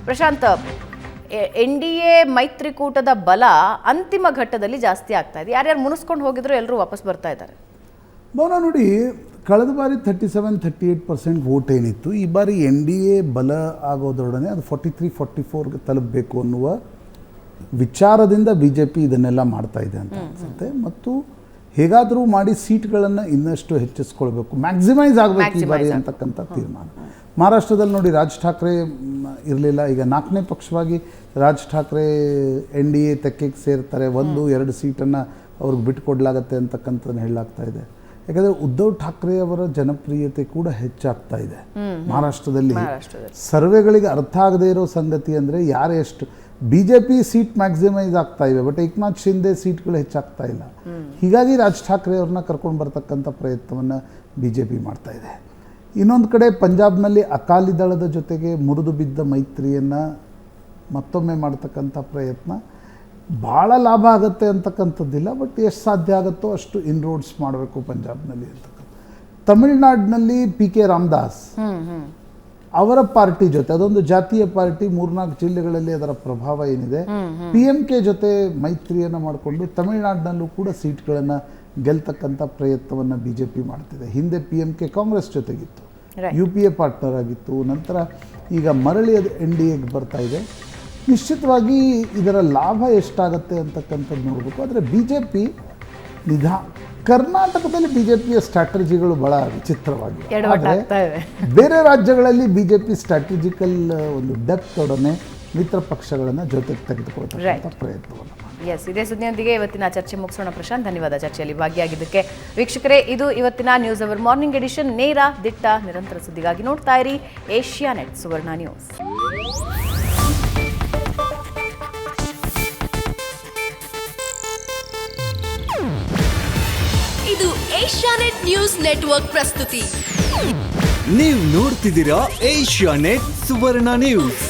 ಪ್ರಶಾಂತ್, NDA ಮೈತ್ರಿಕೂಟದ ಬಲ ಅಂತಿಮ ಘಟ್ಟದಲ್ಲಿ ಜಾಸ್ತಿ ಆಗ್ತಾ ಇದೆ. ಯಾರ್ಯಾರು ಮುನಿಸ್ಕೊಂಡು ಹೋಗಿದ್ರು ಎಲ್ಲರೂ ವಾಪಸ್ ಬರ್ತಾ ಇದ್ದಾರೆ. ಮೌನ ನೋಡಿ, ಕಳೆದ ಬಾರಿ 37-38% ವೋಟ್ ಏನಿತ್ತು, ಈ ಬಾರಿ NDA ಬಲ ಆಗೋದ್ರೊಡನೆ ಅದು 43-44 ತಲುಪಬೇಕು ಅನ್ನುವ ವಿಚಾರದಿಂದ BJP ಇದನ್ನೆಲ್ಲ ಮಾಡ್ತಾ ಇದೆ ಅಂತ ಅನ್ಸುತ್ತೆ. ಮತ್ತು ಹೇಗಾದರೂ ಮಾಡಿ ಸೀಟ್ಗಳನ್ನು ಇನ್ನಷ್ಟು ಹೆಚ್ಚಿಸ್ಕೊಳ್ಬೇಕು, ಮ್ಯಾಕ್ಸಿಮೈಸ್ ಆಗಬೇಕು ಈ ಬಾರಿ ಅಂತಕ್ಕಂಥ ತೀರ್ಮಾನ. ಮಹಾರಾಷ್ಟ್ರದಲ್ಲಿ ನೋಡಿ, ರಾಜ್ ಠಾಕ್ರೆ ಇರಲಿಲ್ಲ, ಈಗ 4ನೇ ಪಕ್ಷವಾಗಿ ರಾಜ್ ಠಾಕ್ರೆ NDA ತೆಕ್ಕೆಗೆ ಸೇರ್ತಾರೆ. 1-2 ಸೀಟನ್ನು ಅವ್ರಿಗೆ ಬಿಟ್ಟುಕೊಡ್ಲಾಗತ್ತೆ ಅಂತಕ್ಕಂಥದ್ದನ್ನು ಹೇಳಲಾಗ್ತಾ ಇದೆ. ಯಾಕಂದರೆ ಉದ್ಧವ್ ಠಾಕ್ರೆ ಅವರ ಜನಪ್ರಿಯತೆ ಕೂಡ ಹೆಚ್ಚಾಗ್ತಾ ಇದೆ ಮಹಾರಾಷ್ಟ್ರದಲ್ಲಿ. ಸರ್ವೆಗಳಿಗೆ ಅರ್ಥ ಆಗದೇ ಇರೋ ಸಂಗತಿ ಅಂದರೆ ಯಾರು ಎಷ್ಟು BJP ಸೀಟ್ ಮ್ಯಾಕ್ಸಿಮೈಸ್ ಆಗ್ತಾ ಇವೆ, ಬಟ್ ಏಕನಾಥ್ ಶಿಂದೆ ಸೀಟ್ಗಳು ಹೆಚ್ಚಾಗ್ತಾ ಇಲ್ಲ. ಹೀಗಾಗಿ ರಾಜ್ ಠಾಕ್ರೆ ಅವ್ರನ್ನ ಕರ್ಕೊಂಡು ಬರ್ತಕ್ಕಂಥ ಪ್ರಯತ್ನವನ್ನು BJP ಮಾಡ್ತಾ ಇದೆ. ಇನ್ನೊಂದು ಕಡೆ ಪಂಜಾಬ್ನಲ್ಲಿ ಅಕಾಲಿ ದಳದ ಜೊತೆಗೆ ಮುರಿದು ಬಿದ್ದ ಮೈತ್ರಿಯನ್ನು ಮತ್ತೊಮ್ಮೆ ಮಾಡ್ತಕ್ಕಂಥ ಪ್ರಯತ್ನ ಭಾಳ ಲಾಭ ಆಗುತ್ತೆ ಅಂತಕ್ಕಂಥದ್ದಿಲ್ಲ, ಬಟ್ ಎಷ್ಟು ಸಾಧ್ಯ ಆಗುತ್ತೋ ಅಷ್ಟು ಇನ್ರೋಡ್ಸ್ ಮಾಡಬೇಕು ಪಂಜಾಬ್ನಲ್ಲಿ ಅಂತಕ್ಕಂಥ. ತಮಿಳುನಾಡಿನಲ್ಲಿ PK ರಾಮದಾಸ್ ಅವರ ಪಾರ್ಟಿ ಜೊತೆ, ಅದೊಂದು ಜಾತೀಯ ಪಾರ್ಟಿ, 3-4 ಜಿಲ್ಲೆಗಳಲ್ಲಿ ಅದರ ಪ್ರಭಾವ ಏನಿದೆ, PMK ಜೊತೆ ಮೈತ್ರಿಯನ್ನು ಮಾಡಿಕೊಂಡು ತಮಿಳುನಾಡಿನಲ್ಲೂ ಕೂಡ ಸೀಟ್ಗಳನ್ನು ಗೆಲ್ತಕ್ಕಂಥ ಪ್ರಯತ್ನವನ್ನು BJP ಮಾಡ್ತಿದೆ. ಹಿಂದೆ PMK ಕಾಂಗ್ರೆಸ್ ಜೊತೆಗಿತ್ತು, UPA ಪಾರ್ಟ್ನರ್ ಆಗಿತ್ತು, ನಂತರ ಈಗ ಮರಳಿ ಅದು NDAಗೆ ಬರ್ತಾ ಇದೆ. ನಿಶ್ಚಿತವಾಗಿ ಇದರ ಲಾಭ ಎಷ್ಟಾಗುತ್ತೆ ಅಂತಕ್ಕಂಥದ್ದು ನೋಡಬೇಕು. ಆದರೆ BJP ಕರ್ನಾಟಕದಲ್ಲಿ BJPಯ ಸ್ಟ್ರಾಟಜಿಗಳು ಭಾಳ ವಿಚಿತ್ರವಾಗಿವೆ. ಆದರೆ ಬೇರೆ ರಾಜ್ಯಗಳಲ್ಲಿ BJP ಸ್ಟ್ರಾಟಜಿಕಲ್ ಒಂದು ಡೆಪ್ತ್ ಒಡನೆ ಮಿತ್ರ ಪಕ್ಷಗಳನ್ನು ಜೊತೆಗೆ ತೆಗೆದುಕೊಳ್ತಕ್ಕಂಥ ಪ್ರಯತ್ನವನ್ನು. ಎಸ್, ಇದೇ ಸುದ್ದಿಯೊಂದಿಗೆ ಇವತ್ತಿನ ಚರ್ಚೆ ಮುಗಿಸೋಣ. ಪ್ರಶಾಂತ್, ಧನ್ಯವಾದ ಚರ್ಚೆಯಲ್ಲಿ ಭಾಗಿಯಾಗಿದ್ದಕ್ಕೆ. ವೀಕ್ಷಕರೇ, ಇದು ಇವತ್ತಿನ ನ್ಯೂಸ್ ಅವರ್ ಮಾರ್ನಿಂಗ್ ಎಡಿಷನ್. ನೇರ, ದಿಟ್ಟ, ನಿರಂತರ ಸುದ್ದಿಗಾಗಿ ನೋಡ್ತಾ ಇರಿ ಏಷ್ಯಾನೆಟ್ ಸುವರ್ಣ ನ್ಯೂಸ್. ಇದು ಏಷ್ಯಾನೆಟ್ ನ್ಯೂಸ್ ನೆಟ್ವರ್ಕ್ ಪ್ರಸ್ತುತಿ. ನೀವು ನೋಡ್ತಿದ್ದೀರಾ ಏಷ್ಯಾನೆಟ್ ಸುವರ್ಣ ನ್ಯೂಸ್.